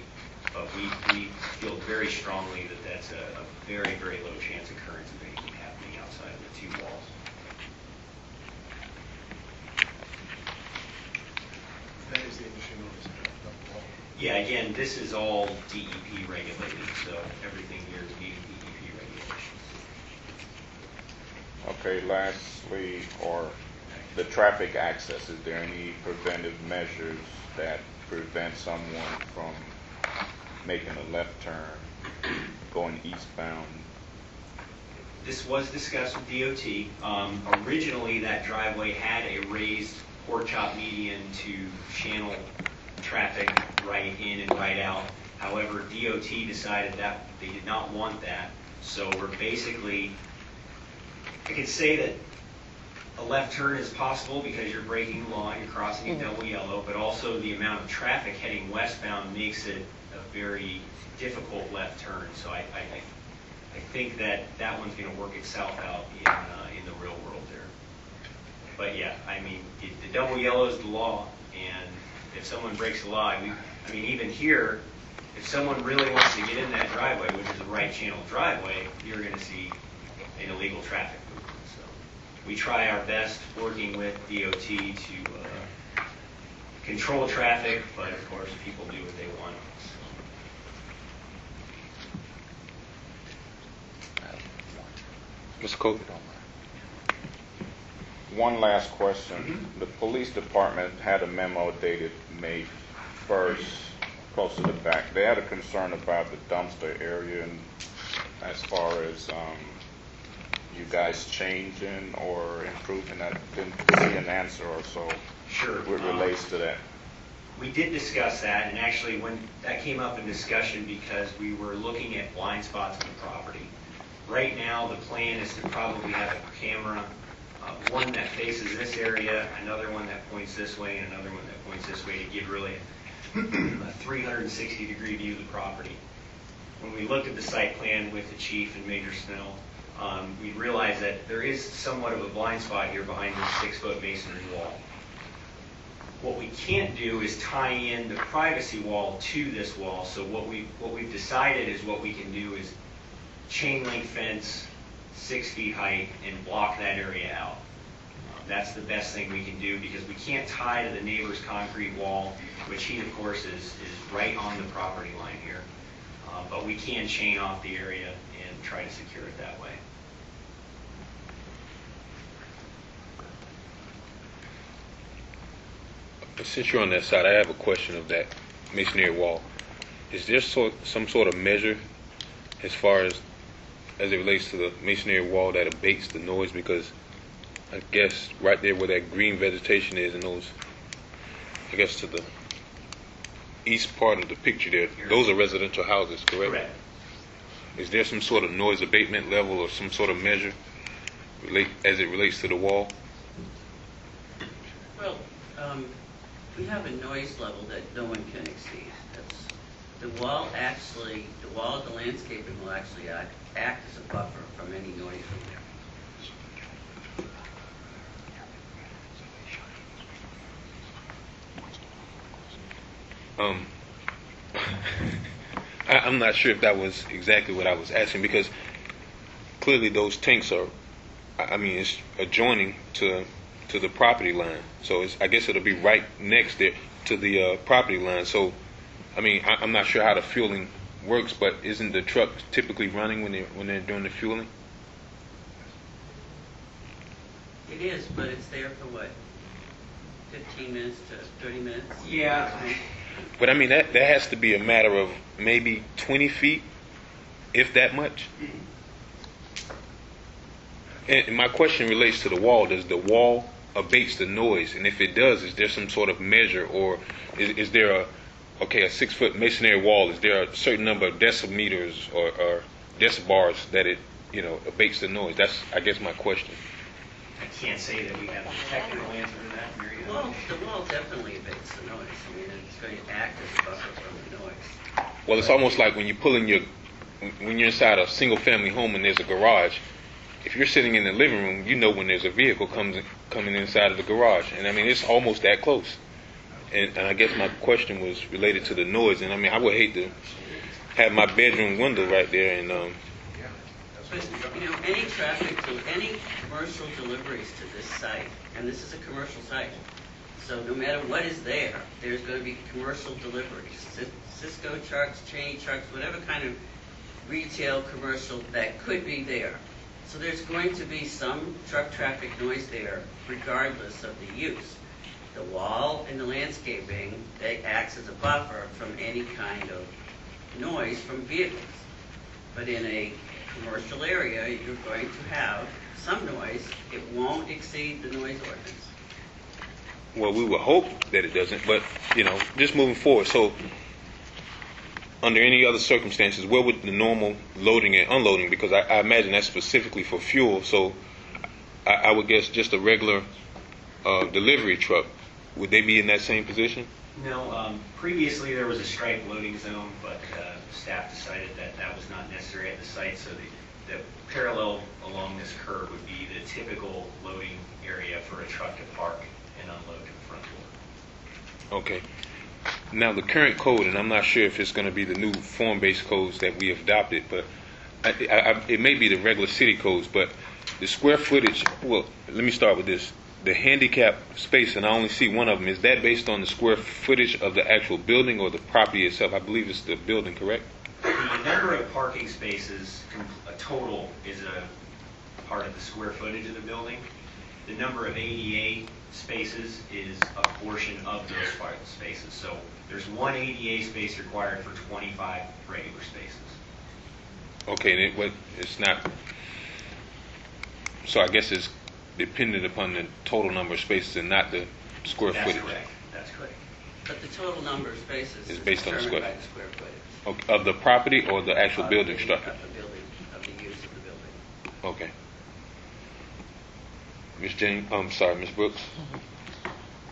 But we feel very strongly that that's a very, very low chance occurrence of anything happening outside of the two walls. That is the industry notice. Yeah, again, this is all DEP regulated, so everything here is meeting DEP regulations. Okay, lastly, or the traffic access, is there any preventive measures that prevent someone from making a left turn, going eastbound? This was discussed with DOT. Originally, that driveway had a raised pork chop median to channel traffic right in and right out. However, DOT decided that they did not want that. So we're basically, I could say that a left turn is possible because you're breaking the law, you're crossing a double yellow, but also the amount of traffic heading westbound makes it a very difficult left turn. So I think that one's going to work itself out in the real world there. But yeah, I mean, the double yellow is the law, and if someone breaks the law, I mean, even here, if someone really wants to get in that driveway, which is a right channel driveway, you're going to see an illegal traffic movement. So we try our best working with DOT to control traffic, but of course, people do what they want. Mr. Cole? One last question. The police department had a memo dated May 1st, close to the back. They had a concern about the dumpster area, and as far as you guys changing or improving that, didn't see an answer or so. Sure. What relates to that? We did discuss that, and actually when that came up in discussion because we were looking at blind spots on the property. Right now, the plan is to probably have a camera, one that faces this area, another one that points this way, and another one that points this way to give really a 360-degree view of the property. When we looked at the site plan with the chief and Major Snell, we realized that there is somewhat of a blind spot here behind this 6-foot masonry wall. What we can't do is tie in the privacy wall to this wall. So what we've decided is what we can do is chain link fence, 6 feet height, and block that area out. That's the best thing we can do because we can't tie to the neighbor's concrete wall, which he, of course, is right on the property line here. But we can chain off the area and try to secure it that way. Since you're on that side, I have a question of that masonry wall. Is there some sort of measure as far as it relates to the masonry wall that abates the noise? Because I guess right there where that green vegetation is and those, I guess to the east part of the picture there, those are residential houses, correct? Correct. Is there some sort of noise abatement level or some sort of measure as it relates to the wall? Well, we have a noise level that no one can exceed. The wall of the landscaping will actually act as a buffer from any noise from there. Um, I'm not sure if that was exactly what I was asking, because clearly those tanks are, I mean, it's adjoining to the property line. So I guess it'll be right next there to the property line. So, I mean, I'm not sure how the fueling works, but isn't the truck typically running when they're doing the fueling? It is, but it's there for what? 15 minutes to 30 minutes? Yeah. But I mean, that has to be a matter of maybe 20 feet, if that much. And my question relates to the wall. Does the wall abates the noise? And if it does, is there some sort of measure, or is there a 6-foot masonry wall? Is there a certain number of decimeters or decibars that it abates the noise? That's, I guess, my question. I can't say that we have a technical answer to that, Mary. The wall definitely abates the noise. I mean, it's going to act as a buffer from the noise. Well, it's almost like when when you're inside a single-family home and there's a garage. If you're sitting in the living room, you know when there's a vehicle coming inside of the garage, and I mean it's almost that close. And I guess my question was related to the noise. And I mean, I would hate to have my bedroom window right there and. But, any traffic to any commercial deliveries to this site, and this is a commercial site, so no matter what is there, there's going to be commercial deliveries. Cisco trucks, Cheney trucks, whatever kind of retail commercial that could be there. So there's going to be some truck traffic noise there, regardless of the use. The wall and the landscaping, they acts as a buffer from any kind of noise from vehicles. But in a commercial area, you're going to have some noise. It won't exceed the noise ordinance. Well, we would hope that it doesn't, but just moving forward. So, under any other circumstances, where would the normal loading and unloading? Because I imagine that's specifically for fuel. So, I would guess just a regular delivery truck. Would they be in that same position? No. Previously, there was a striped loading zone, but staff decided that was not necessary at the site. So the parallel along this curb would be the typical loading area for a truck to park and unload to the front door. Okay. Now, the current code, and I'm not sure if it's going to be the new form-based codes that we have adopted, but it may be the regular city codes, but the square footage, well, let me start with this. The handicap space, and I only see one of them, is that based on the square footage of the actual building or the property itself? I believe it's the building, correct? The number of parking spaces, a total, is a part of the square footage of the building. The number of ADA spaces is a portion of those spaces. So there's one ADA space required for 25 regular spaces. Okay, and it's not. So I guess it's dependent upon the total number of spaces and not the square footage. That's correct. But the total number of spaces is based on the square footage. Okay, of the property or the actual building structure? Of the building, of the use of the building. Okay. Ms. Jane, I'm sorry, Ms. Brooks.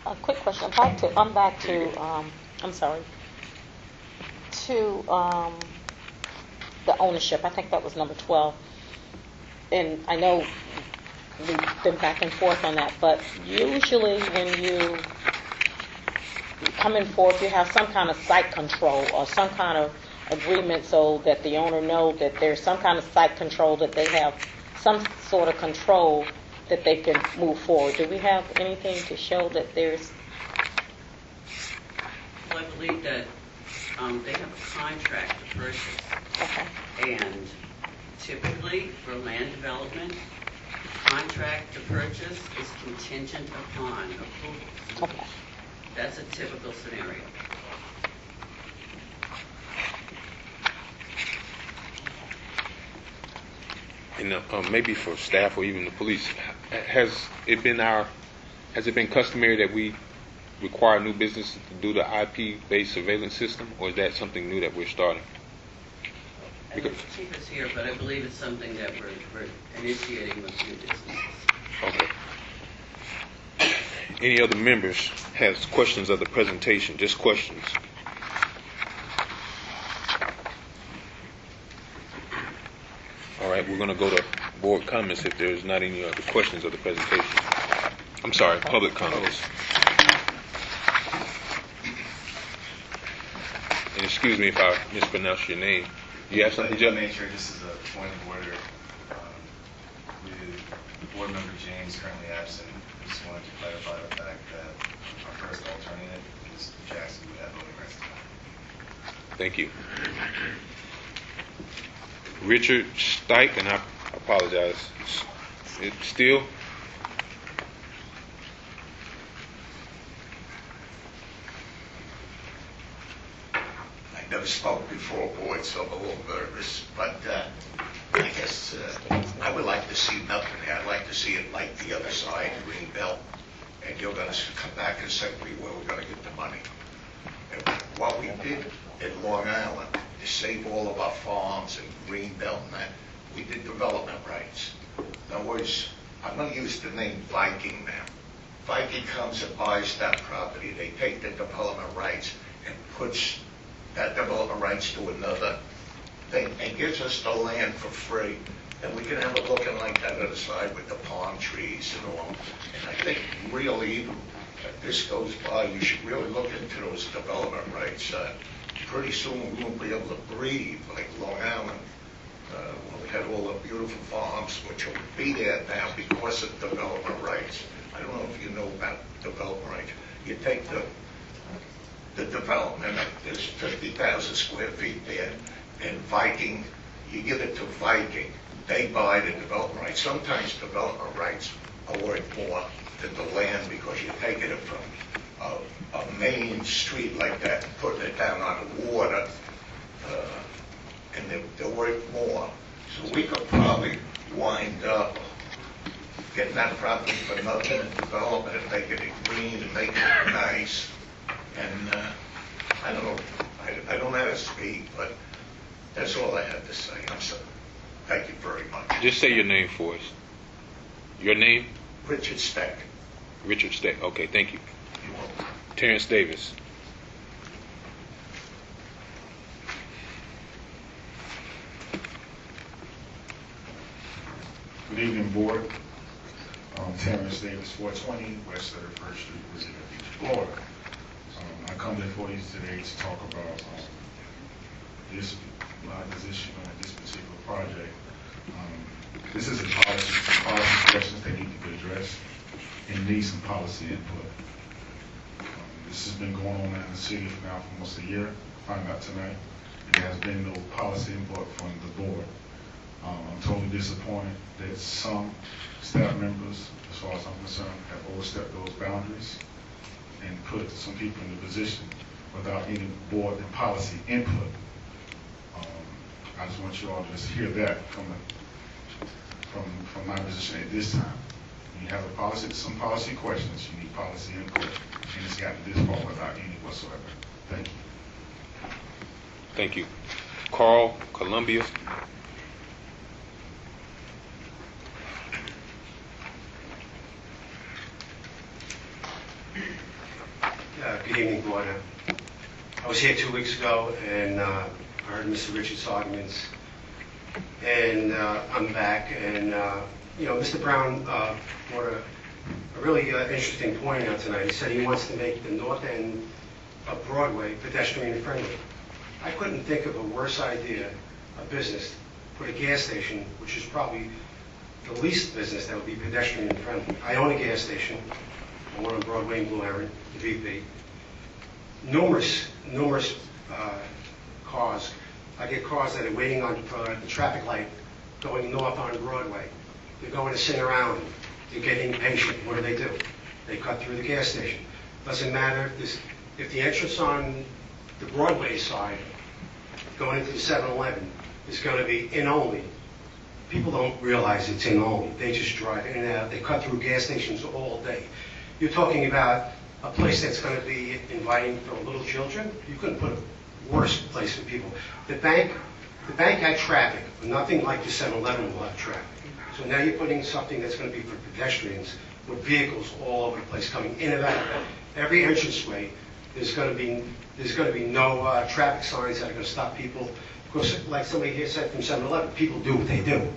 A quick question. I'm back to the ownership. I think that was number 12. And I know we've been back and forth on that, but usually when you coming forth, you have some kind of site control or some kind of agreement so that the owner knows that there's some kind of site control, that they have some sort of control that they can move forward. Do we have anything to show that there's... Well, I believe that they have a contract to purchase. Okay. And typically for land development, contract to purchase is contingent upon approval. Okay. That's a typical scenario. And maybe for staff or even the police, has it been customary that we require new businesses to do the IP-based surveillance system, or is that something new that we're starting? And the chief is here, but I believe it's something that we're initiating with new businesses. Okay. Any other members has questions of the presentation? Just questions. All right, we're going to go to board comments if there's not any other questions of the presentation. I'm sorry, public comments. excuse me if I mispronounce your name. You have something, By Jeff? nature, just as a point of order, with board member James currently absent, I just wanted to clarify the fact that our first alternative is Jackson would have voting rights tonight. Thank you. Richard Stike, and I apologize. Steele? I never spoke before board, so I'm a little nervous, but I guess I would like to see nothing here. I'd like to see it like the other side, Greenbelt, and you're going to come back and say where we're going to get the money. And what we did in Long Island to save all of our farms and Greenbelt and that, we did development rights. In other words, I'm going to use the name Viking now. Viking comes and buys that property. They take the development rights and puts that development rights to another thing and gives us the land for free. And we can have it looking like that other side with the palm trees and all. And I think really, if this goes by, you should really look into those development rights. Pretty soon we won't be able to breathe like Long Island. When we had all the beautiful farms, which will be there now because of development rights. I don't know if you know about development rights. You take the development, there's 50,000 square feet there, and Viking, you give it to Viking, they buy the development rights. Sometimes development rights are worth more than the land because you're taking it from a main street like that and putting it down on the water, and they're worth more. So we could probably wind up getting that property for nothing and developing it, making it green and making it nice. And I don't know, I don't know how to speak, but that's all I have to say. I'm sorry. Thank you very much. Just say your name for us. Your name? Richard Steck. Richard Steck. Okay, thank you. You're welcome. Terrence Davis. Good evening, board. Terrence Davis, 420 West 31st Street, Riviera Beach, Florida. I come before you today to talk about my position on this particular project. This is a policy questions that need to be addressed and need some policy input. This has been going on in the city for now for almost a year. Found out tonight there has been no policy input from the board. I'm totally disappointed that some staff members, as far as I'm concerned, have overstepped those boundaries and put some people in the position without any board and policy input. I just want you all to just hear that from my position at this time. When you have a policy, some policy questions, you need policy input, and it's gotten this far without any whatsoever. Thank you. Thank you. Carl, Columbia. Good evening, board. I was here 2 weeks ago, and I heard Mr. Richards' arguments, and I'm back, and Mr. Brown brought a really interesting point out tonight. He said he wants to make the north end of Broadway pedestrian friendly. I couldn't think of a worse idea, a business, put a gas station, which is probably the least business that would be pedestrian friendly. I own a gas station, one on Broadway in Blue Heron, the VP. Numerous cars. I get cars that are waiting on the traffic light going north on Broadway. They're going to sit around. They're getting impatient. What do? They cut through the gas station. Doesn't matter if the entrance on the Broadway side going into the 7-Eleven is going to be in only. People don't realize it's in only. They just drive in and out. They cut through gas stations all day. You're talking about a place that's going to be inviting for little children. You couldn't put a worse place for people. The bank had traffic, but nothing like the 7-Eleven will have traffic. So now you're putting something that's going to be for pedestrians with vehicles all over the place coming in and out. Every entranceway, there's going to be no traffic signs that are going to stop people. Of course, like somebody here said from 7-Eleven, people do what they do.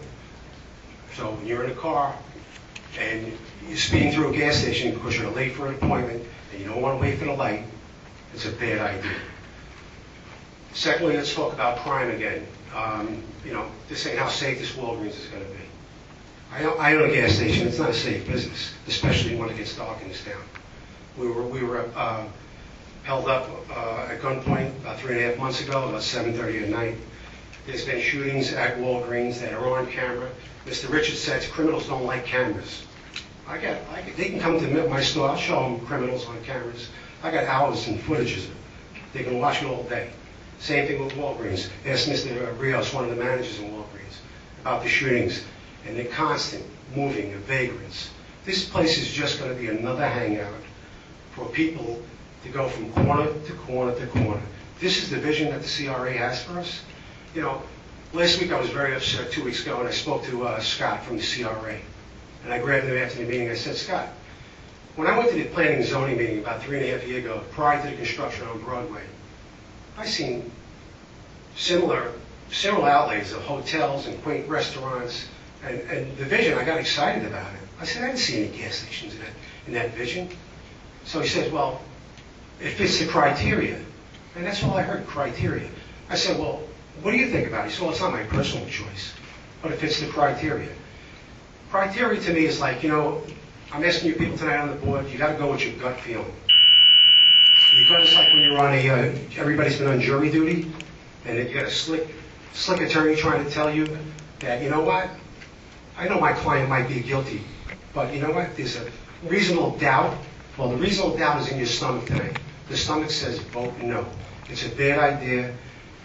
So when you're in a car and you're speeding through a gas station because you're late for an appointment and you don't want to wait for the light, it's a bad idea. Secondly, let's talk about crime again. This ain't how safe this Walgreens is going to be. I own a gas station. It's not a safe business, especially when it gets dark in this town. We were held up at gunpoint about 3.5 months ago, about 7:30 at night. There's been shootings at Walgreens that are on camera. Mr. Richards says criminals don't like cameras. They can come to my store. I'll show them criminals on cameras. I got hours and footages of it. They can watch it all day. Same thing with Walgreens. Ask Mr. Rios, one of the managers in Walgreens, about the shootings and the constant moving of vagrants. This place is just going to be another hangout for people to go from corner to corner to corner. This is the vision that the CRA has for us. Last week I was very upset, 2 weeks ago, and I spoke to Scott from the CRA. And I grabbed him after the meeting. I said, Scott, when I went to the planning and zoning meeting about 3.5 years ago, prior to the construction on Broadway, I seen similar outlays of hotels and quaint restaurants, and the vision, I got excited about it. I said, I didn't see any gas stations in that vision. So he says, well, it fits the criteria. And that's all I heard, criteria. I said, well, what do you think about it? He said, well, it's not my personal choice, but it fits the criteria. Criteria to me is like, I'm asking you people tonight on the board, you got to go with your gut feeling. Your gut is like when you're on everybody's been on jury duty, and you got a slick attorney trying to tell you that, you know what, I know my client might be guilty, but you know what, there's a reasonable doubt. Well, the reasonable doubt is in your stomach tonight. The stomach says vote no. It's a bad idea,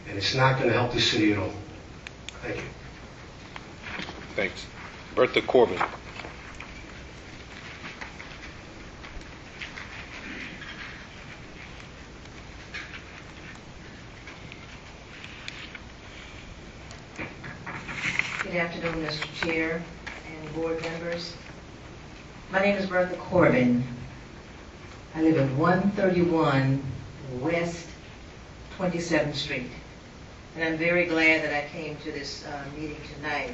and it's not going to help the city at all. Thank you. Thanks. Bertha Corbin. Good afternoon, Mr. Chair and board members. My name is Bertha Corbin. I live at 131 West 27th Street. And I'm very glad that I came to this meeting tonight,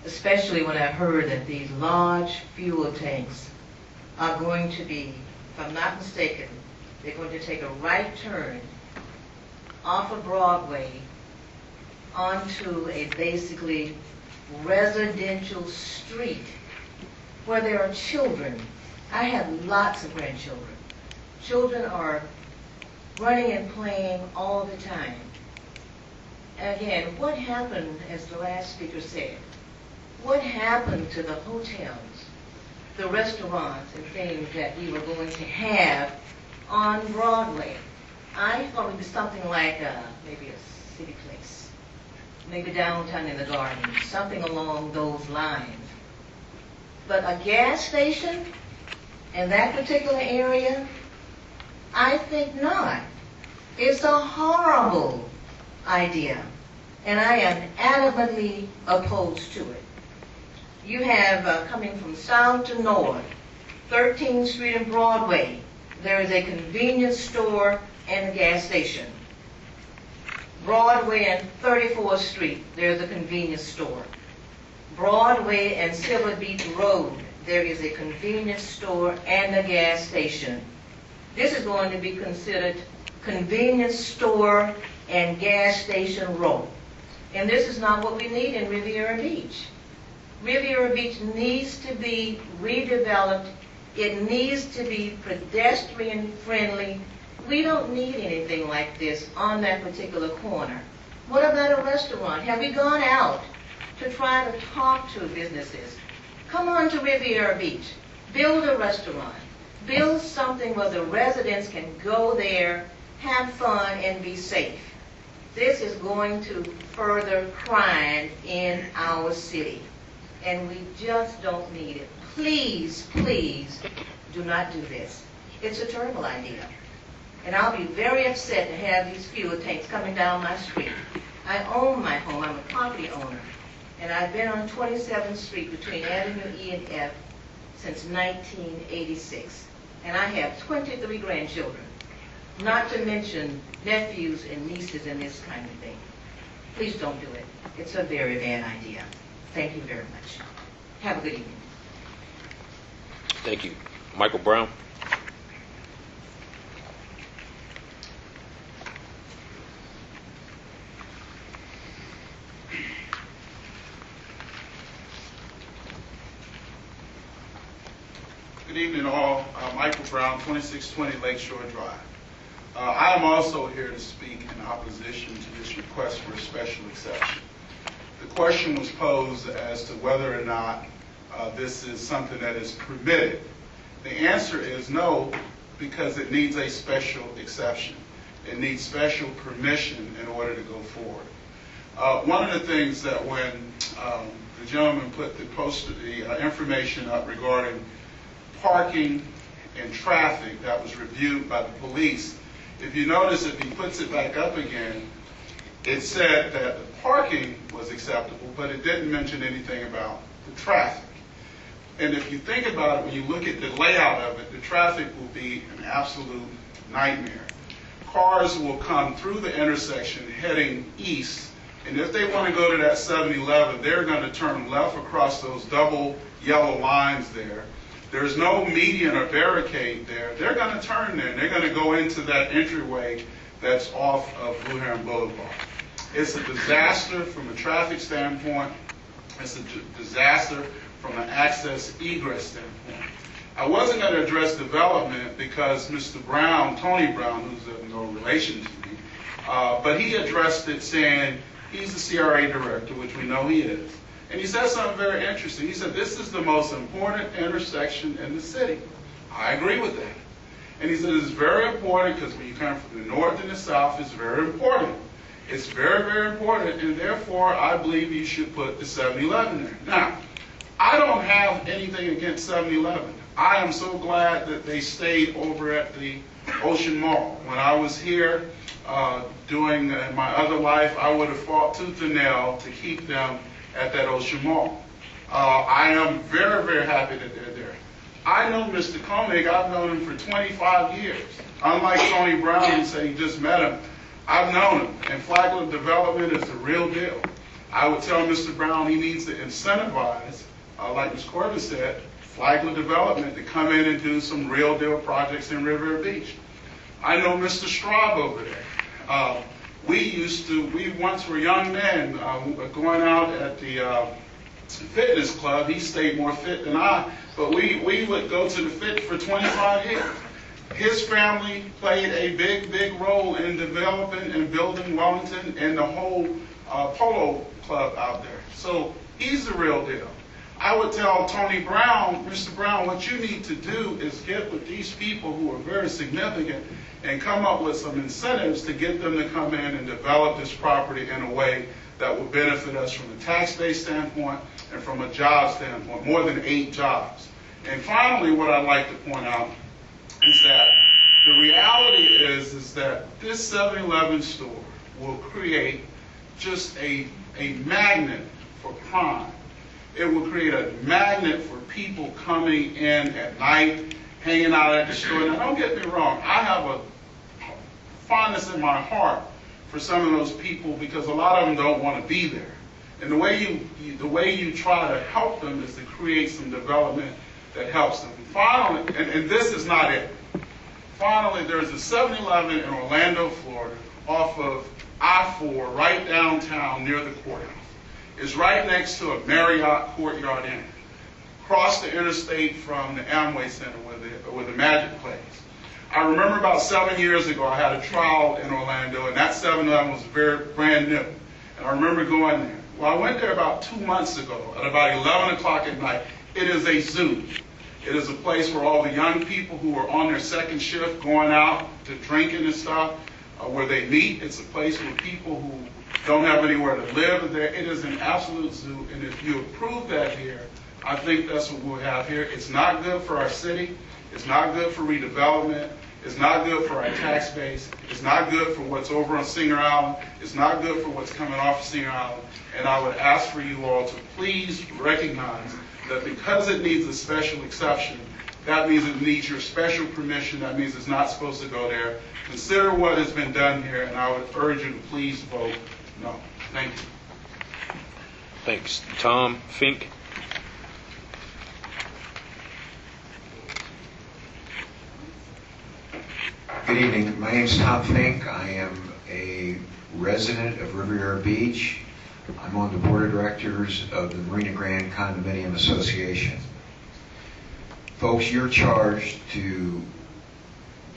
especially when I heard that these large fuel tanks are going to be, if I'm not mistaken, they're going to take a right turn off of Broadway onto a basically residential street where there are children. I have lots of grandchildren. Children are running and playing all the time. Again, what happened, as the last speaker said, what happened to the hotels, the restaurants and things that we were going to have on Broadway? I thought it would be something like maybe a city place, maybe downtown in the garden, something along those lines. But a gas station in that particular area, I think not. It's a horrible idea, and I am adamantly opposed to it. You have, coming from south to north, 13th Street and Broadway, there is a convenience store and a gas station. Broadway and 34th Street, there's a convenience store. Broadway and Silver Beach Road, there is a convenience store and a gas station. This is going to be considered convenience store and gas station row. And this is not what we need in Riviera Beach. Riviera Beach needs to be redeveloped. It needs to be pedestrian friendly. We don't need anything like this on that particular corner. What about a restaurant? Have we gone out to try to talk to businesses? Come on to Riviera Beach. Build a restaurant. Build something where the residents can go there, have fun, and be safe. This is going to further crime in our city, and we just don't need it. Please, please do not do this. It's a terrible idea. And I'll be very upset to have these fuel tanks coming down my street. I own my home. I'm a property owner. And I've been on 27th Street between Avenue E and F since 1986. And I have 23 grandchildren, not to mention nephews and nieces and this kind of thing. Please don't do it. It's a very bad idea. Thank you very much. Have a good evening. Thank you. Michael Brown. Good evening, all. Michael Brown, 2620 Lakeshore Drive. I am also here to speak in opposition to this request for a special exception. The question was posed as to whether or not this is something that is permitted. The answer is no, because it needs a special exception. It needs special permission in order to go forward. One of the things that when the gentleman put the information up regarding parking and traffic that was reviewed by the police, if you notice, if he puts it back up again, it said that the parking was acceptable, but it didn't mention anything about the traffic. And if you think about it, when you look at the layout of it, the traffic will be an absolute nightmare. Cars will come through the intersection heading east, and if they want to go to that 7-Eleven, they're going to turn left across those double yellow lines there. There's no median or barricade there. They're going to turn there, and they're going to go into that entryway that's off of Blue Heron Boulevard. It's a disaster from a traffic standpoint. It's a disaster from an access egress standpoint. I wasn't going to address development because Mr. Brown, Tony Brown, who's of no relation to me, but he addressed it saying he's the CRA director, which we know he is. And he said something very interesting. He said, this is the most important intersection in the city. I agree with that. And he said, it's very important because when you come from the north and the south, it's very important. It's very, very important, and therefore, I believe you should put the 7-Eleven there. Now, I don't have anything against 7-Eleven. I am so glad that they stayed over at the Ocean Mall. When I was here doing my other life, I would have fought tooth and nail to keep them at that Ocean Mall. I am very, very happy that they're there. I know Mr. Koenig. I've known him for 25 years. Unlike Tony Brown, who said he just met him, I've known him. And Flagler Development is the real deal. I would tell Mr. Brown he needs to incentivize, like Ms. Corbin said, Flagler Development to come in and do some real deal projects in Riviera Beach. I know Mr. Straub over there. We once were young men going out at the fitness club. He stayed more fit than I, but we would go to the fit for 25 years. His family played a big, big role in developing and building Wellington and the whole polo club out there. So he's the real deal. I would tell Tony Brown, Mr. Brown, what you need to do is get with these people who are very significant and come up with some incentives to get them to come in and develop this property in a way that will benefit us from a tax-based standpoint and from a job standpoint, more than 8 jobs. And finally, what I'd like to point out is that the reality is that this 7-Eleven store will create just a magnet for crime. It will create a magnet for people coming in at night, hanging out at the store. Now, don't get me wrong. I have a fondness in my heart for some of those people because a lot of them don't want to be there. And the way you try to help them is to create some development that helps them. Finally, and this is not it. Finally, there's a 7-Eleven in Orlando, Florida, off of I-4, right downtown near the courthouse. It's right next to a Marriott Courtyard Inn. Across the interstate from the Amway Center where the Magic plays. I remember about 7 years ago, I had a trial in Orlando, and that 7-Eleven was brand new. And I remember going there. Well, I went there about 2 months ago at about 11 o'clock at night. It is a zoo. It is a place where all the young people who are on their second shift going out to drinking and stuff, where they meet. It's a place where people who don't have anywhere to live are there. It is an absolute zoo, and if you approve that here, I think that's what we'll have here. It's not good for our city. It's not good for redevelopment. It's not good for our tax base. It's not good for what's over on Singer Island. It's not good for what's coming off of Singer Island. And I would ask for you all to please recognize that because it needs a special exception, that means it needs your special permission. That means it's not supposed to go there. Consider what has been done here, and I would urge you to please vote no. Thank you. Thanks. Tom Fink. Good evening. My name is Tom Fink. I am a resident of Riviera Beach. I'm on the board of directors of the Marina Grand Condominium Association. Folks, you're charged to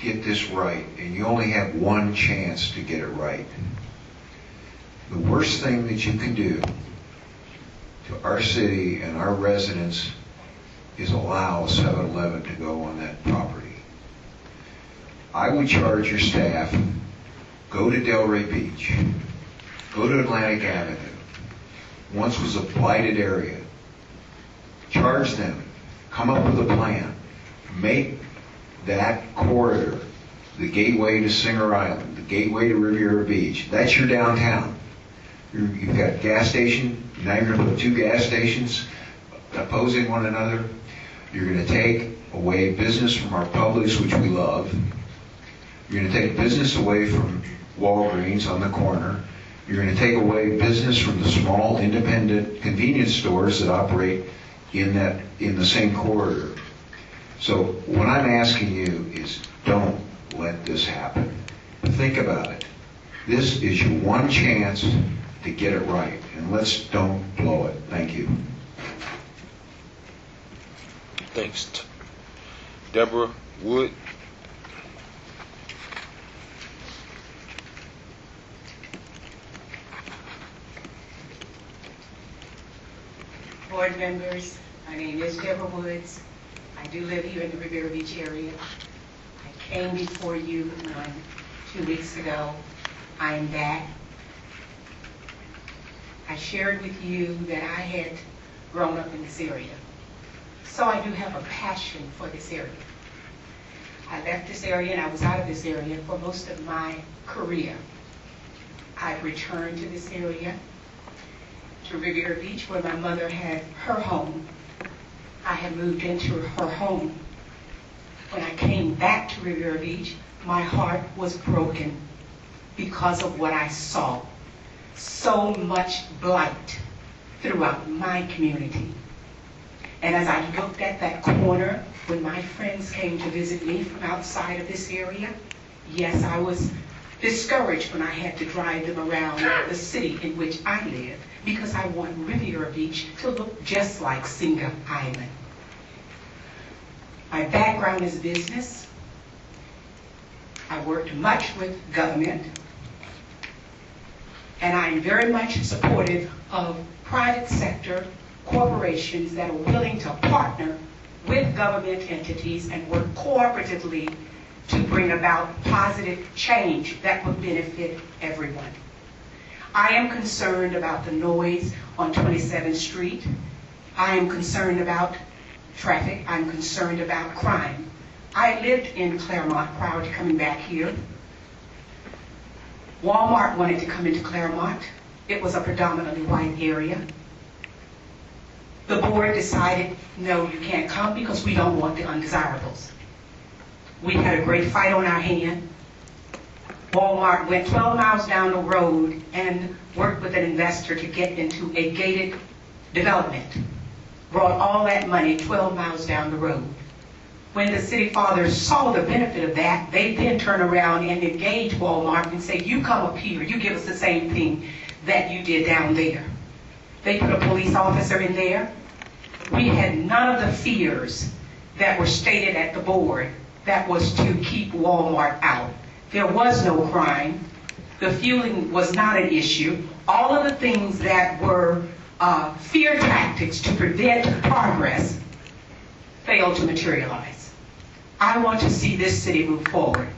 get this right, and you only have one chance to get it right. The worst thing that you can do to our city and our residents is allow 7-Eleven to go on that property. I would charge your staff, go to Delray Beach, go to Atlantic Avenue, once was a blighted area. Charge them, come up with a plan, make that corridor the gateway to Singer Island, the gateway to Riviera Beach. That's your downtown. You've got gas station, now you're going to put 2 gas stations opposing one another. You're going to take away business from our Publix, which we love. You're going to take business away from Walgreens on the corner. You're going to take away business from the small independent convenience stores that operate in the same corridor. So what I'm asking you is don't let this happen. Think about it. This is your one chance to get it right, and let's don't blow it. Thank you. Thanks. Deborah Wood. Board members, my name is Deborah Woods. I do live here in the Riviera Beach area. I came before you 2 weeks ago. I am back. I shared with you that I had grown up in this area. So I do have a passion for this area. I left this area and I was out of this area for most of my career. I've returned to this area, to Riviera Beach, where my mother had her home. I had moved into her home. When I came back to Riviera Beach, my heart was broken because of what I saw. So much blight throughout my community. And as I looked at that corner, when my friends came to visit me from outside of this area, yes, I was discouraged when I had to drive them around the city in which I live, because I want Riviera Beach to look just like Singer Island. My background is business. I worked much with government, and I'm very much supportive of private sector corporations that are willing to partner with government entities and work cooperatively to bring about positive change that would benefit everyone. I am concerned about the noise on 27th Street. I am concerned about traffic. I'm concerned about crime. I lived in Claremont prior to coming back here. Walmart wanted to come into Claremont. It was a predominantly white area. The board decided, no, you can't come because we don't want the undesirables. We had a great fight on our hand. Walmart went 12 miles down the road and worked with an investor to get into a gated development. Brought all that money 12 miles down the road. When the city fathers saw the benefit of that, they then turn around and engage Walmart and say, you come up here, you give us the same thing that you did down there. They put a police officer in there. We had none of the fears that were stated at the board that was to keep Walmart out. There was no crime. The fueling was not an issue. All of the things that were fear tactics to prevent progress failed to materialize. I want to see this city move forward.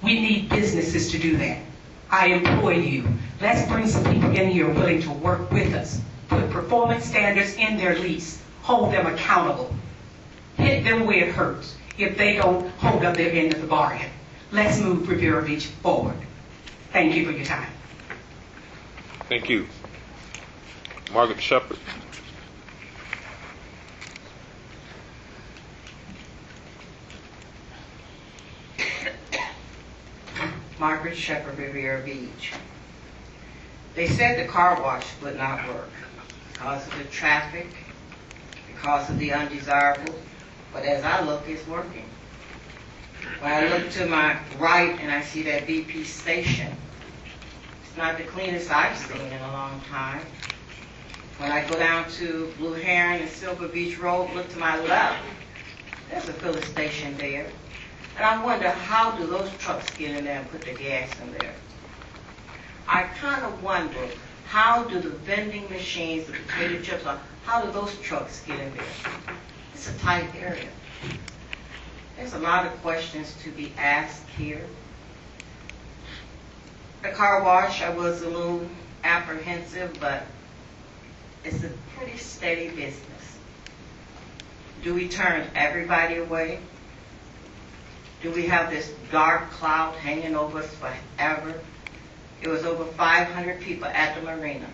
We need businesses to do that. I implore you, let's bring some people in here willing to work with us. Put performance standards in their lease. Hold them accountable. Hit them where it hurts if they don't hold up their end of the bargain. Let's move Riviera Beach forward. Thank you for your time. Thank you. Margaret Shepard. Margaret Shepard, Riviera Beach. They said the car wash would not work because of the traffic, because of the undesirable, but as I look, it's working. When I look to my right and I see that BP station, it's not the cleanest I've seen in a long time. When I go down to Blue Heron and Silver Beach Road, look to my left, There's a filling station there. And I wonder, how do those trucks get in there and put the gas in there? I kind of wonder, how do the vending machines, the potato chips, how do those trucks get in there? It's a tight area. There's a lot of questions to be asked here. The car wash, I was a little apprehensive, but it's a pretty steady business. Do we turn everybody away? Do we have this dark cloud hanging over us forever? It was over 500 people at the marina.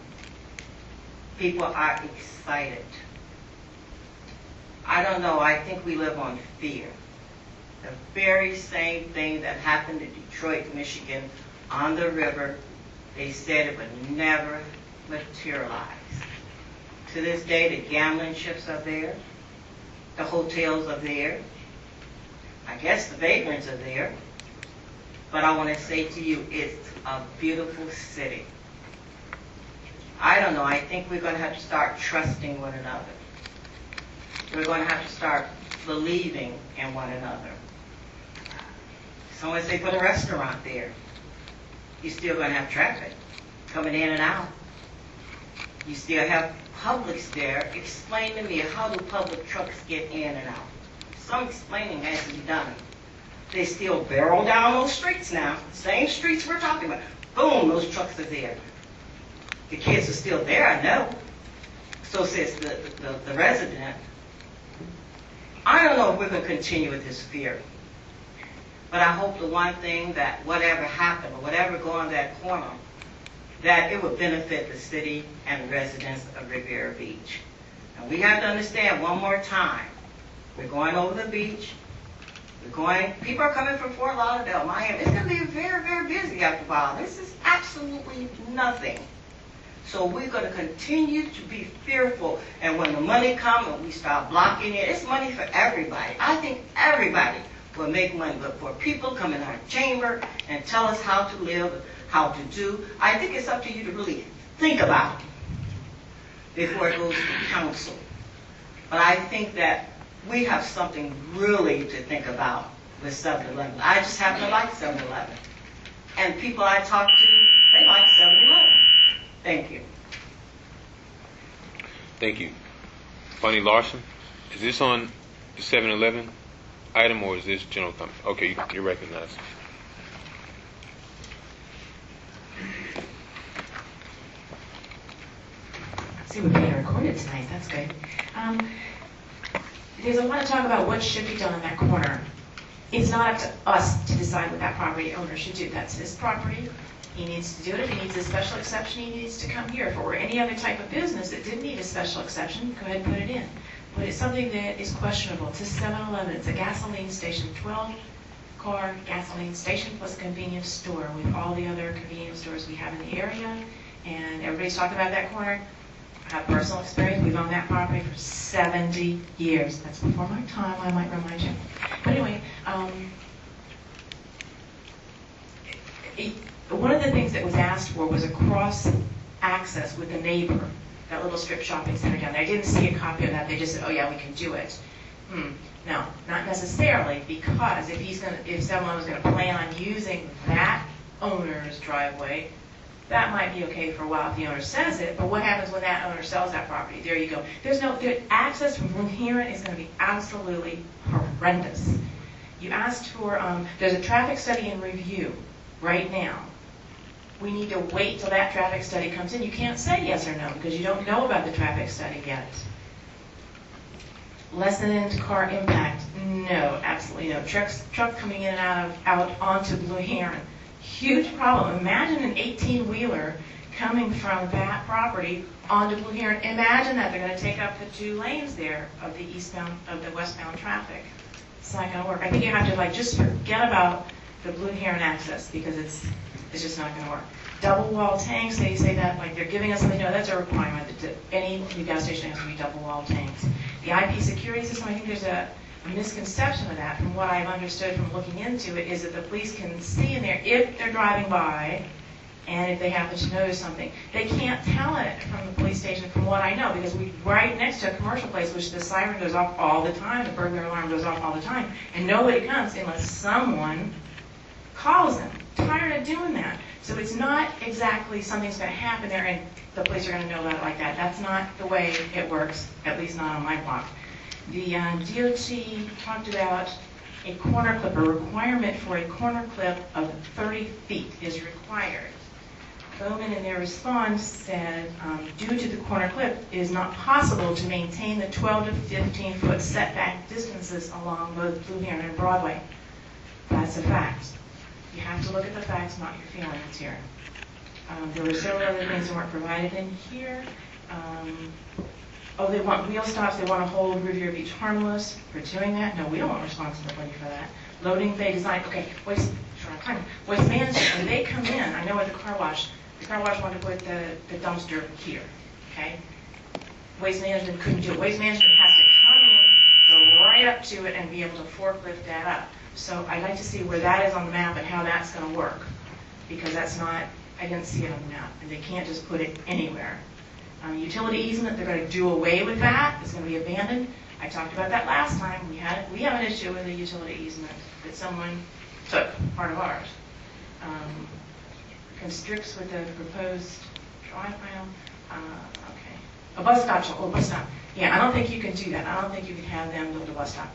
People are excited. I don't know, I think we live on fear. The very same thing that happened in Detroit, Michigan, on the river, they said it would never materialize. To this day, the gambling ships are there. The hotels are there. I guess the vagrants are there. But I want to say to you, it's a beautiful city. I don't know, I think we're going to have to start trusting one another. We're going to have to start believing in one another. Someone say put a restaurant there. You're still going to have traffic coming in and out. You still have Publix there. Explain to me, how do public trucks get in and out? Some explaining has to be done. They still barrel down those streets now. Same streets we're talking about. Boom, those trucks are there. The kids are still there, I know. So says the resident. I don't know if we're going to continue with this fear. But I hope the one thing that whatever happened, or whatever go on that corner, that it would benefit the city and the residents of Riviera Beach. And we have to understand one more time, we're going over the beach, people are coming from Fort Lauderdale, Miami. It's going to be very, very busy after a while. This is absolutely nothing. So we're going to continue to be fearful. And when the money comes and we start blocking it, it's money for everybody. I think everybody will make money. But for people to come in our chamber and tell us how to live, how to do, I think it's up to you to really think about it before it goes to council. But I think that we have something really to think about with 7-Eleven. I just happen to like 7-Eleven. And people I talk to, they like 7-Eleven. Thank you. Thank you. Bunny Larson, is this on the 7-Eleven item or is this general comment? Okay, you're recognized. See, we're being recorded tonight. That's good. There's a lot of talk about what should be done on that corner. It's not up to us to decide what that property owner should do. That's his property. He needs to do it. If he needs a special exception, he needs to come here. If it were any other type of business that didn't need a special exception, go ahead and put it in. But it's something that is questionable. It's a 7-Eleven. It's a gasoline station, 12-car gasoline station plus a convenience store with all the other convenience stores we have in the area. And everybody's talking about that corner. I have personal experience. We've owned that property for 70 years. That's before my time, I might remind you. But anyway, one of the things that was asked for was a cross-access with the neighbor, that little strip shopping center down there. I didn't see a copy of that. They just said, oh yeah, we can do it. No, not necessarily, because if someone was going to plan on using that owner's driveway, that might be okay for a while if the owner says it, but what happens when that owner sells that property? There you go. Access from Riviera is going to be absolutely horrendous. You asked for, there's a traffic study in review right now. We need to wait till that traffic study comes in. You can't say yes or no because you don't know about the traffic study yet. Less than car impact? No, absolutely no. Truck coming in and out onto Blue Heron. Huge problem. Imagine an 18-wheeler coming from that property onto Blue Heron. Imagine that. They're going to take up the 2 lanes there of the westbound traffic. It's not going to work. I think you have to just forget about the Blue Heron access because it's just not going to work. Double wall tanks, they say that like they're giving us something. No, that's a requirement. Any new gas station has to be double wall tanks. The IP security system, I think there's a misconception of that. From what I've understood from looking into it, is that the police can see in there if they're driving by And if they happen to notice something, they can't tell it from the police station, from what I know, because we're right next to a commercial place, which the siren goes off all the time, the burglar alarm goes off all the time, and nobody comes unless someone calls them. Tired of doing that. So it's not exactly something's going to happen there and the police are going to know about it like that. That's not the way it works, at least not on my block. The DOT talked about a corner clip. A requirement for a corner clip of 30 feet is required. Bowman, in their response, said, due to the corner clip, it is not possible to maintain the 12 to 15-foot setback distances along both Blue Heron and Broadway. That's a fact. You have to look at the facts, not your feelings here. There were several other things that weren't provided in here. They want wheel stops. They want to hold Riviera Beach harmless for doing that. No, we don't want responsibility for that. Loading bay design. Okay, waste management. When they come in, I know at the car wash wanted to put the dumpster here. Okay, waste management couldn't do it. Waste management has to come in, go right up to it, and be able to forklift that up. So I'd like to see where that is on the map and how that's going to work, because that's not, I didn't see it on the map, and they can't just put it anywhere. Utility easement, they're going to do away with that. It's going to be abandoned. I talked about that last time. We have an issue with a utility easement that someone took, part of ours. Constricts with the proposed drive aisle. Okay. A bus stop. Yeah, I don't think you can do that. I don't think you can have them build a bus stop.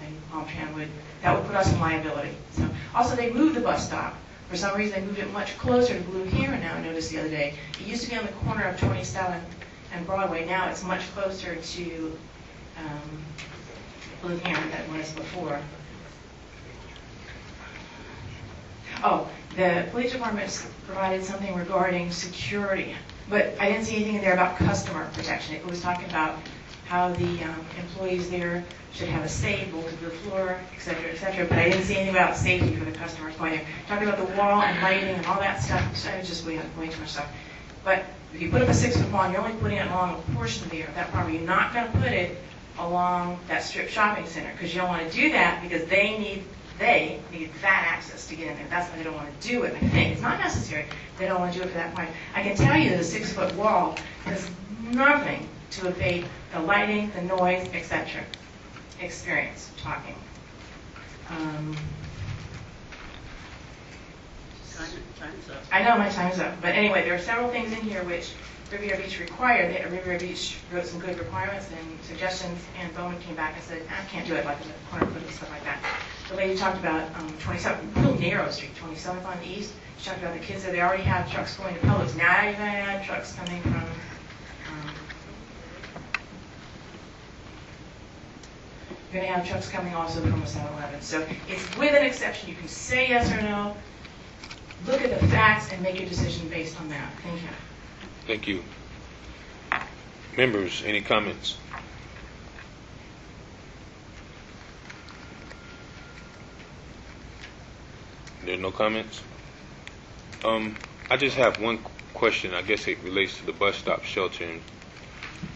That would put us in liability. So, also, they moved the bus stop. For some reason, they moved it much closer to Blue Heron now, I noticed the other day. It used to be on the corner of 27th and Broadway. Now it's much closer to Blue Heron than it was before. Oh, the police department provided something regarding security, but I didn't see anything in there about customer protection. It was talking about how the employees there should have a safe, bolted to the floor, et cetera, but I didn't see anything about safety for the customers going there. Talking about the wall and lighting and all that stuff, so I was just way too much stuff. But if you put up a 6-foot wall, you're only putting it along a portion of that property. You're not going to put it along that strip shopping center, because you don't want to do that, because they need that access to get in there. That's why they don't want to do it. I think it's not necessary. They don't want to do it for that point. I can tell you that a 6-foot wall does nothing to abate the lighting, the noise, etc. Experience talking. Time's up. I know my time's up, but anyway, there are several things in here which Riviera Beach required. Riviera Beach wrote some good requirements and suggestions, and Bowman came back and said, I can't do it, like the corner foot and stuff like that. The lady talked about 27th, real narrow street, 27th on the east. She talked about the kids that they already have trucks going to Publix. Now you're going to add trucks coming from you're going to have trucks coming also from a 7-Eleven. So it's with an exception. You can say yes or no. Look at the facts and make your decision based on that. Thank you. Thank you. Members, any comments? There are no comments? I just have one question. I guess it relates to the bus stop sheltering.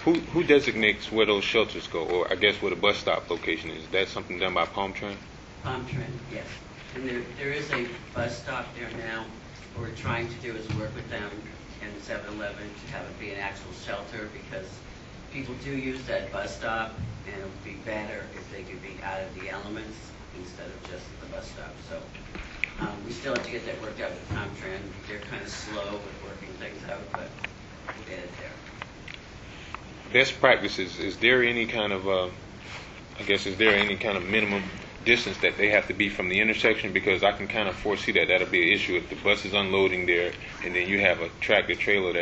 Who designates where those shelters go, or I guess where the bus stop location is? Is that something done by Palm Trend? Palm Trend, yes. And there is a bus stop there now. What we're trying to do is work with them and 7-Eleven to have it be an actual shelter, because people do use that bus stop, and it would be better if they could be out of the elements instead of just the bus stop. So we still have to get that worked out with Palm Trend. They're kind of slow with working things out, but we'll get it there. Best practices, is there any kind of, is there any kind of minimum distance that they have to be from the intersection? Because I can kind of foresee that'll be an issue if the bus is unloading there, and then you have a tractor trailer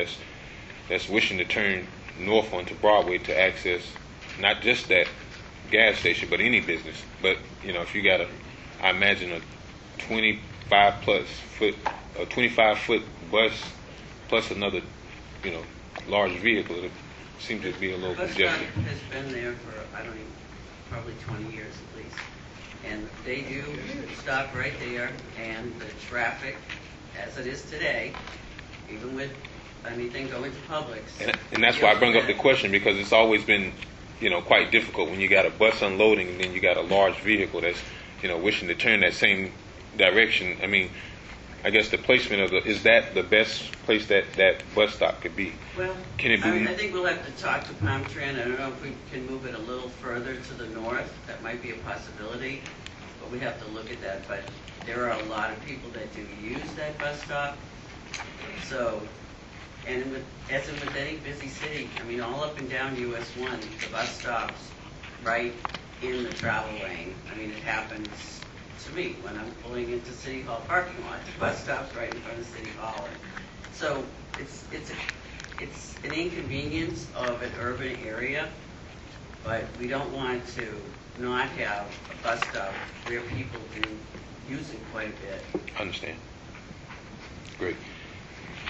that's wishing to turn north onto Broadway to access not just that gas station, but any business. But, if you got I imagine a 25-foot bus plus another, large vehicle, it seems to be a little congested. The bus stop has been there for, probably 20 years at least. And they do stop right there, and the traffic, as it is today, even with anything going to Publix. And that's why I bring up the question, because it's always been, quite difficult when you got a bus unloading and then you got a large vehicle that's, wishing to turn that same direction. I mean, I guess the placement of is that the best place that bus stop could be? Well, Can it be? I think we'll have to talk to Palm Tran. I don't know if we can move it a little further to the north. That might be a possibility, but we have to look at that. But there are a lot of people that do use that bus stop. So, and as in with any busy city, I mean, all up and down US 1, the bus stops right in the travel lane. I mean, it happens to me when I'm pulling into City Hall parking lot. The bus stops right in front of City Hall. So it's an inconvenience of an urban area, but we don't want to not have a bus stop where people do use it quite a bit. Understand. Great.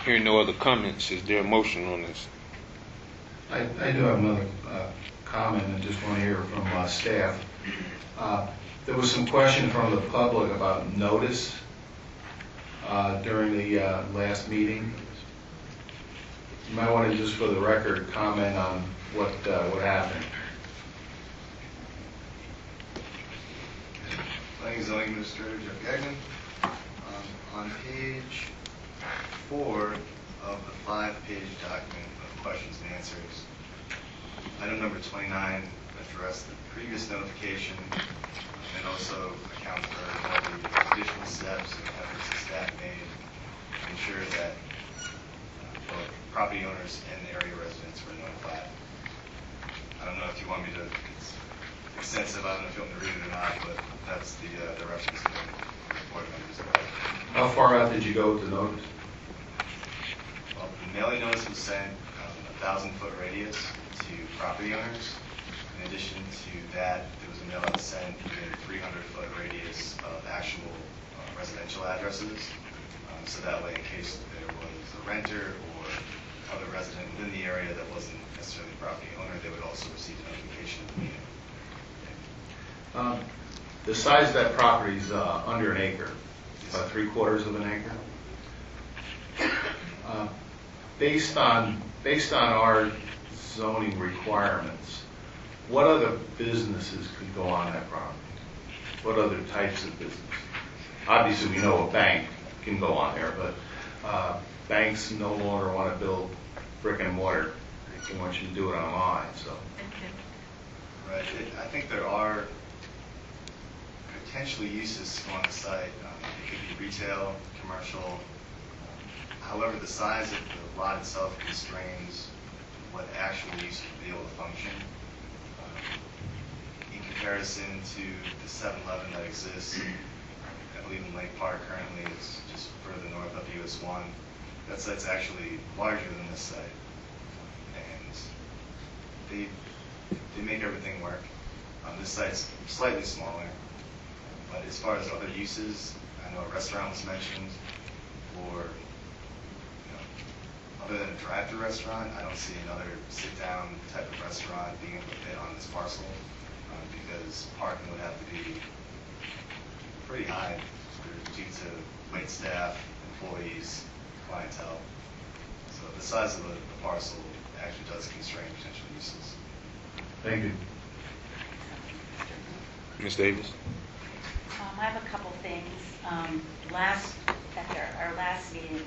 Hearing no other comments, is there a motion on this? I do have another comment and just want to hear from staff. There was some question from the public about notice during the last meeting. You might want to just for the record comment on what happened. Planning and Zoning Administrator Jeff Gagnon. On page 4 of the 5-page document of questions and answers, item number 29 addressed the previous notification and also account for all the additional steps and efforts the staff made to ensure that both property owners and area residents were notified. I don't know if you want me to, it's extensive, I don't know if you want me to read it or not, but that's the reference to the board members about it. How far out did you go with the notice? Well, the mailing notice was sent 1,000-foot radius to property owners. In addition to that, there was a mail out sent within 300-foot radius of actual residential addresses. So that way, in case there was a renter or other resident within the area that wasn't necessarily a property owner, they would also receive a notification of the meeting. The size of that property is under an acre, about 3/4 of an acre. Based on our zoning requirements, what other businesses could go on that property? What other types of business? Obviously, we know a bank can go on there, but banks no longer want to build brick and mortar. They want you to do it online. So, right. I think there are potentially uses on the site. It could be retail, commercial. However, the size of the lot itself constrains what actual use would be able to function. In comparison to the 7-Eleven that exists, I believe in Lake Park currently is just further north up US 1. That site's actually larger than this site. And they make everything work. This site's slightly smaller. But as far as other uses, I know a restaurant was mentioned, or other than a drive-through restaurant, I don't see another sit-down type of restaurant being able to fit on this parcel because parking would have to be pretty high due to wait staff, employees, clientele. So the size of the parcel actually does constrain potential uses. thank you. Ms. Davis? I have a couple things. At our last meeting,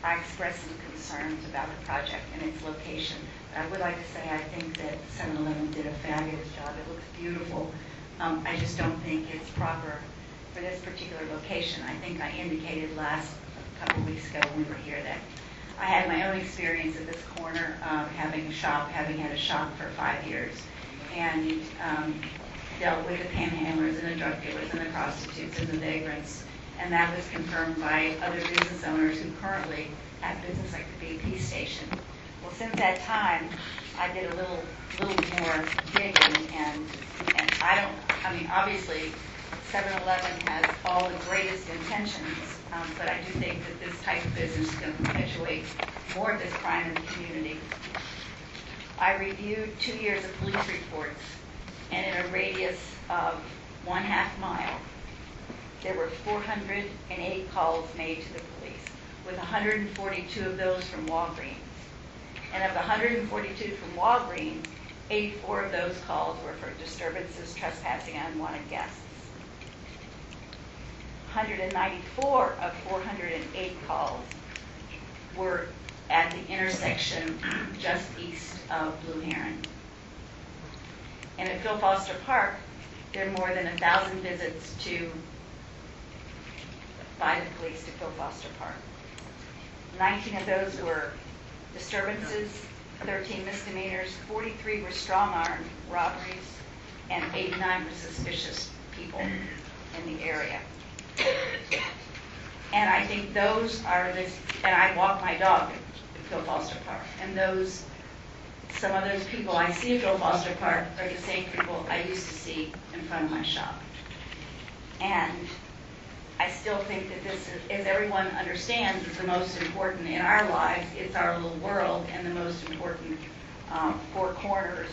I expressed some concerns about the project and its location. But I would like to say I think that 7-Eleven did a fabulous job. It looks beautiful. I just don't think it's proper for this particular location. I think I indicated a couple of weeks ago when we were here that I had my own experience at this corner having had a shop for 5 years, and dealt with the panhandlers and the drug dealers and the prostitutes and the vagrants. And that was confirmed by other business owners who currently have business like the BP station. Well, since that time, I did a little more digging, and obviously, 7-Eleven has all the greatest intentions, but I do think that this type of business is going to perpetuate more of this crime in the community. I reviewed 2 years of police reports, and in a radius of 1/2 mile, there were 408 calls made to the police, with 142 of those from Walgreens. And of the 142 from Walgreens, 84 of those calls were for disturbances, trespassing, and unwanted guests. 194 of 408 calls were at the intersection just east of Blue Heron. And at Phil Foster Park, there are more than 1,000 visits by the police to Phil Foster Park. 19 of those were disturbances, 13 misdemeanors, 43 were strong-arm robberies, and 89 were suspicious people in the area. And I think those are and I walk my dog at Phil Foster Park, and some of those people I see at Phil Foster Park are the same people I used to see in front of my shop. And I still think that this, as everyone understands, is the most important in our lives. It's our little world, and the most important four corners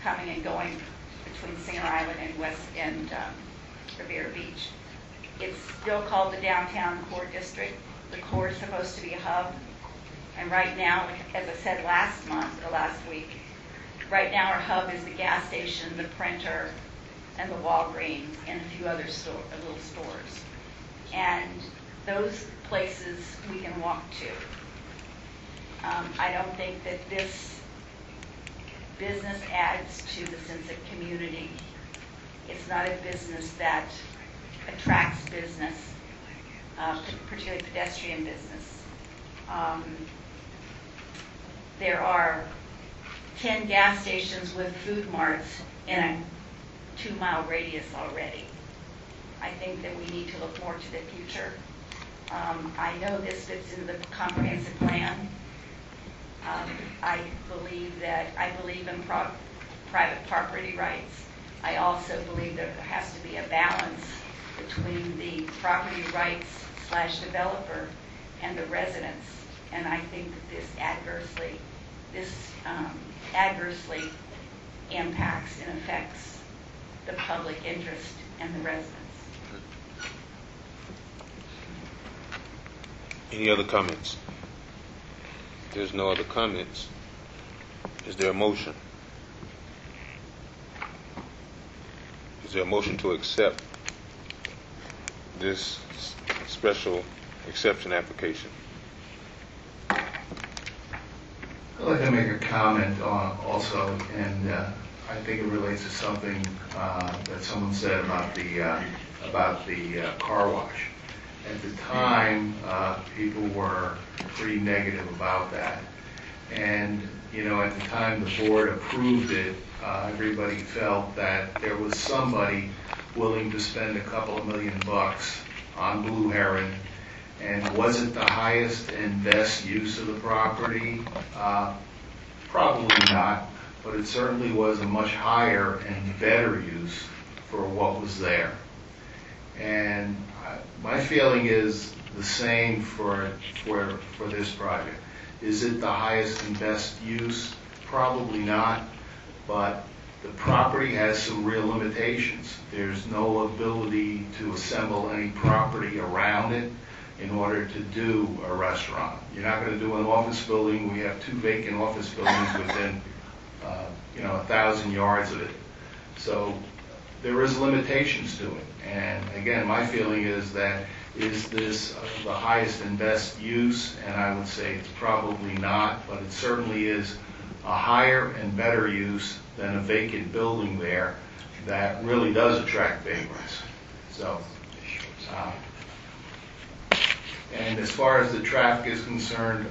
coming and going between Singer Island and Riviera Beach. It's still called the Downtown Core District. The core is supposed to be a hub. And right now, as I said last week, right now our hub is the gas station, the printer, and the Walgreens, and a few other little stores. And those places we can walk to. I don't think that this business adds to the sense of community. It's not a business that attracts business, particularly pedestrian business. There are 10 gas stations with food marts in a 2-mile radius already. I think that we need to look more to the future. I know this fits into the comprehensive plan. I believe in private property rights. I also believe that there has to be a balance between the property rights / developer and the residents. And I think that this adversely impacts and affects the public interest and the residents. Any other comments? If there's no other comments, is there a motion? Is there a motion to accept this special exception application? I'd like to make a comment also, and I think it relates to something that someone said about the car wash. At the time, people were pretty negative about that. And, at the time the board approved it, everybody felt that there was somebody willing to spend a couple of $1 million on Blue Heron. And was it the highest and best use of the property? Probably not, but it certainly was a much higher and better use for what was there. And my feeling is the same for this project. Is it the highest and best use? Probably not, but the property has some real limitations. There's no ability to assemble any property around it in order to do a restaurant. You're not going to do an office building. We have 2 vacant office buildings within 1,000 yards of it. So there is limitations to it. And again, my feeling is that is this the highest and best use? And I would say it's probably not, but it certainly is a higher and better use than a vacant building there that really does attract vagrants. So, and as far as the traffic is concerned,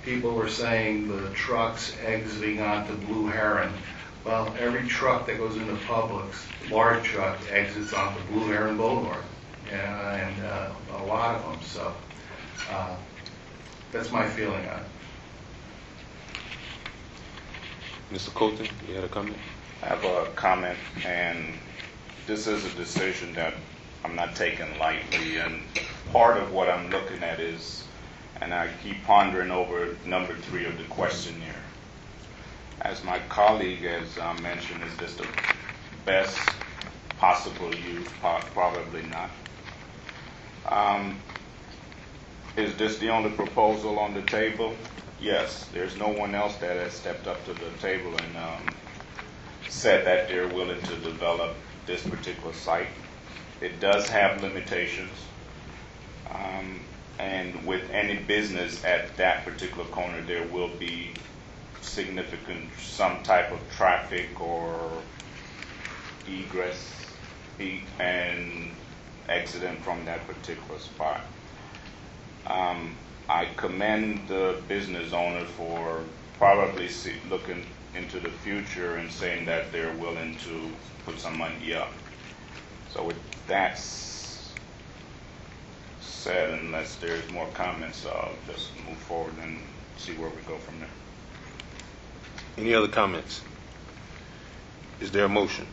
people were saying the trucks exiting onto Blue Heron. Well, every truck that goes into Publix, large truck, exits onto Blue Heron Boulevard, and a lot of them. So that's my feeling on it. Mr. Colton, you had a comment? I have a comment, and this is a decision that I'm not taking lightly, and part of what I'm looking at is, and I keep pondering over number 3 of the questionnaire. As my colleague has mentioned, is this the best possible use? Probably not. Is this the only proposal on the table? Yes. There's no one else that has stepped up to the table and said that they're willing to develop this particular site. It does have limitations, and with any business at that particular corner, there will be significant, some type of traffic or egress and exiting from that particular spot. I commend the business owner for probably looking into the future and saying that they're willing to put some money up. So with that said, unless there's more comments, I'll just move forward and see where we go from there. Any other comments? Is there a motion?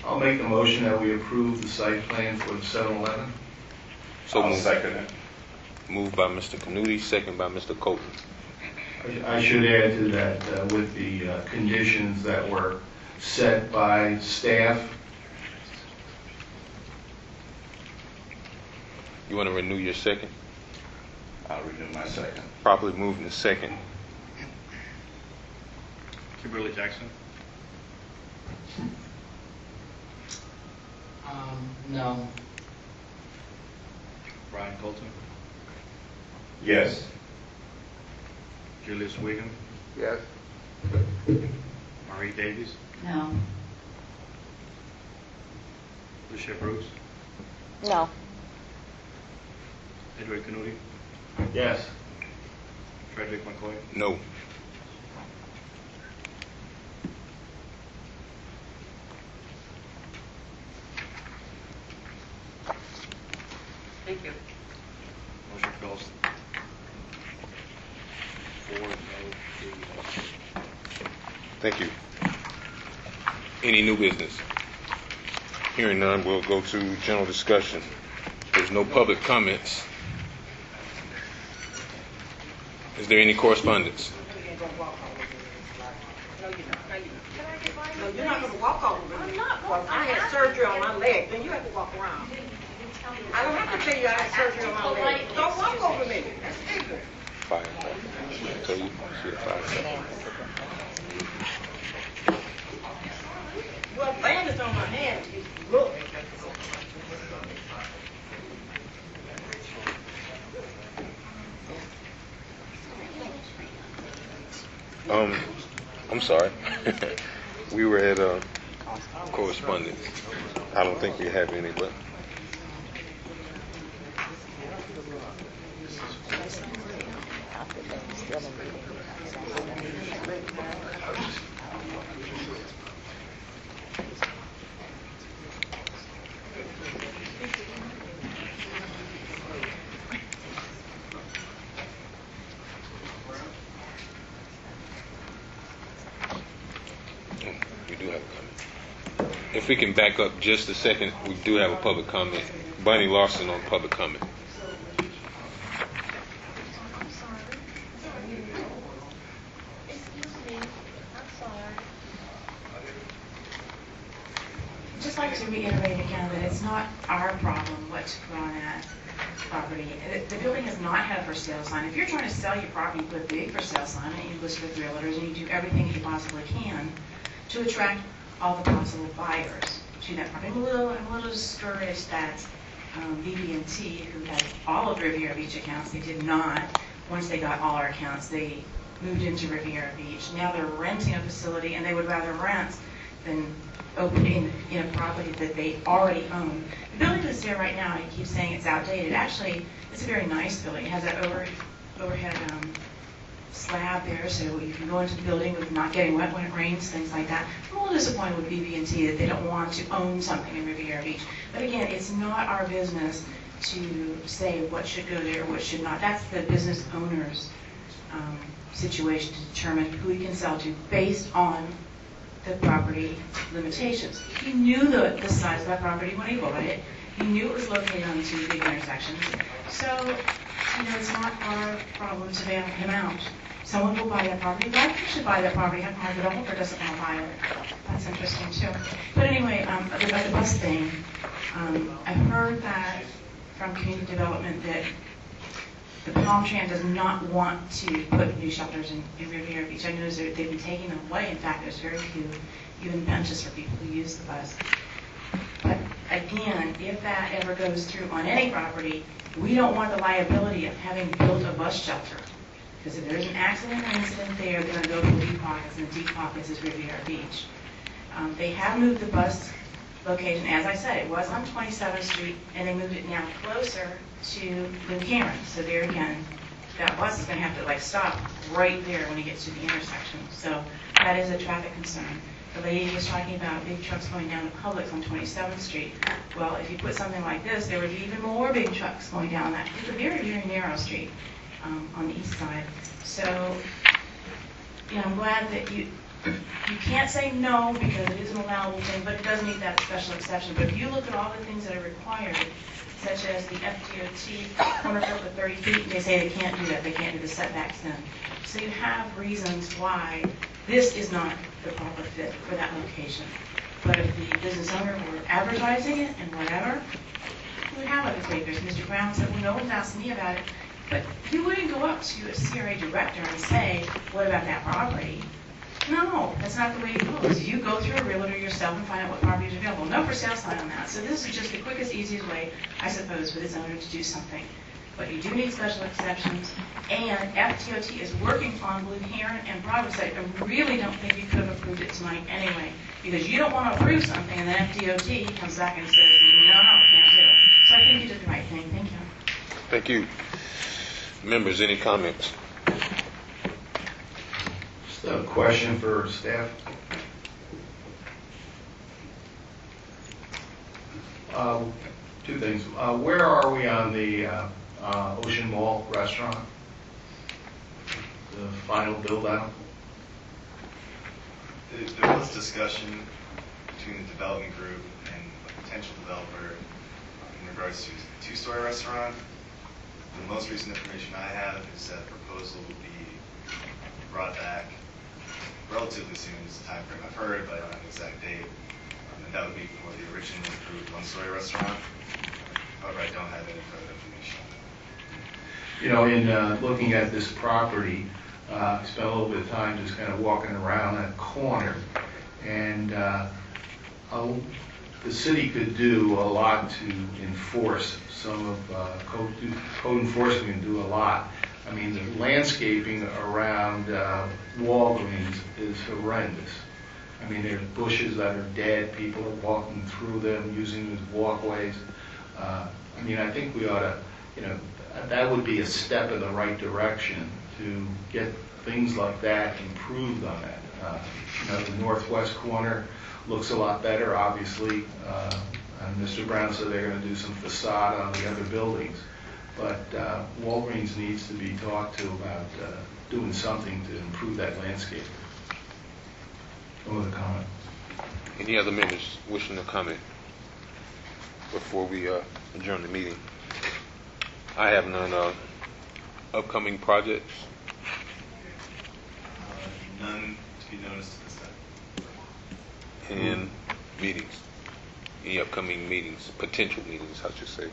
I'll make the motion that we approve the site plan for the 7-Eleven. So I'll moved. second it. Moved by Mr. Canuti, second by Mr. Colton. I should add to that with the conditions that were set by staff. You want to renew your second? I'll renew my second. Properly moved in second. Kimberly Jackson. No. Brian Colton. Yes. Julius Wiggum. Yes. Marie Davies. No. Lucia Bruce. No. Edward Canuti. Yes. Frederick McCoy. No. Thank you. Motion fails. 4 no, 3 yes. Thank you. Any new business? Hearing none, we'll go to general discussion. There's no public comments. Is there any correspondence? No, you're not going to walk over me. I'm not. I had surgery on my leg, then you have to walk around. I don't have to tell you I had surgery on my leg. Don't walk over me. That's ignorant. Fire. So you see the fire. Well, bandage on my hand. Look. I'm sorry. We were at correspondence. I don't think we have any, but we do have a comment. If we can back up just a second, we do have a public comment. Bunny Larson on public comment. I'd just like to reiterate again that it's not our problem what's put on that property. The building has not had a for sale sign. If you're trying to sell your property, you put a big for sale sign and you list with realtors and you do everything you possibly can to attract all the possible buyers to that property. I'm a little discouraged that BB&T, who has all of Riviera Beach accounts, they did not. Once they got all our accounts, they moved into Riviera Beach. Now they're renting a facility, and they would rather rent than open in a property that they already own. The building that's there right now, I keep saying it's outdated. Actually, it's a very nice building. It has that overhead slab there, so you can go into the building with not getting wet when it rains, things like that. I'm a little disappointed with BB&T that they don't want to own something in Riviera Beach. But again, it's not our business to say what should go there or what should not. That's the business owner's situation to determine who he can sell to based on the property limitations. He knew the size of that property when he bought it. He knew it was located on two big intersections. So, it's not our problem to bail him out. Someone will buy that property. Why should buy that property? Margaret Holder doesn't want to buy it. That's interesting too. But anyway, about the bus thing, I've heard that from community development that the Palm Tran does not want to put new shelters in Riviera Beach. I noticed they've been taking them away. In fact, there's very few even benches for people who use the bus. But again, if that ever goes through on any property, we don't want the liability of having built a bus shelter. Because if there's an accident or incident there, they're going to go for deep pockets, and the deep pockets is Riviera Beach. They have moved the bus location, as I said, it was on 27th Street, and they moved it now closer to Blue Heron. So there again, that bus is going to have to like stop right there when it gets to the intersection. So that is a traffic concern. The lady was talking about big trucks going down to Publix on 27th Street. Well, if you put something like this, there would be even more big trucks going down that. It's a very, very narrow street on the east side. So, yeah, I'm glad that you can't say no because it is an allowable thing, but it does need that special exception. But if you look at all the things that are required, such as the FDOT corner foot with 30 feet, they say they can't do that. They can't do the setbacks then. So you have reasons why this is not the proper fit for that location. But if the business owner were advertising it and whatever, we would have other takers. Mr. Brown said, well, no one's asked me about it. But you wouldn't go up to a CRA director and say, what about that property? No, that's not the way it goes. You go through a realtor yourself and find out what property is available. No for sale sign on that. So this is just the quickest, easiest way, I suppose, for this owner to do something. But you do need special exceptions. And FDOT is working on Blue Heron and Broadway. So I really don't think you could have approved it tonight anyway. Because you don't want to approve something and then FDOT comes back and says, no, can't do it. So I think you did the right thing. Thank you. Thank you. Members, any comments? Just a question for staff. Two things. Where are we on the Ocean Mall restaurant? The final build out? There was discussion between the development group and a potential developer in regards to a two-story restaurant. The most recent information I have is that the proposal will be brought back relatively soon is the time frame I've heard, but I don't have an exact date. And that would be for the originally approved one-story restaurant. However, I don't have any further information on that. You know, in looking at this property, I spent a little bit of time just kind of walking around that corner, and the city could do a lot to enforce some of code enforcement can do a lot. I mean, the landscaping around Walgreens is horrendous. I mean, there's bushes that are dead. People are walking through them, using them as walkways. I mean, I think we ought to, you know, that would be a step in the right direction to get things like that improved on that. You know, the northwest corner looks a lot better, obviously. And Mr. Brown said they're going to do some facade on the other buildings. But Walgreens needs to be talked to about doing something to improve that landscape. No other comment. Any other members wishing to comment before we adjourn the meeting? I have none. Upcoming projects? None to be noticed at this time. And meetings? Any upcoming meetings? Potential meetings, I should say.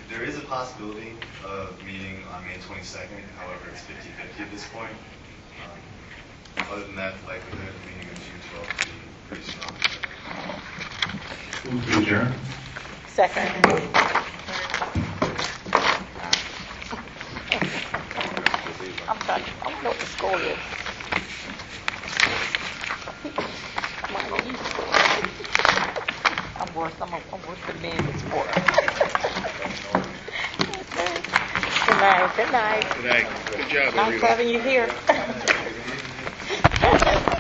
There is a possibility of meeting on May 22nd. However, it's 50-50 at this point. Other than that, the likelihood of meeting on June 12th would be pretty strong. Move to adjourn. Second. I'm trying. I don't know what the score is. I'm worse. I'm worse than me in this sport. Good night. Good night. Good night. Good job, Nice everybody. having you here.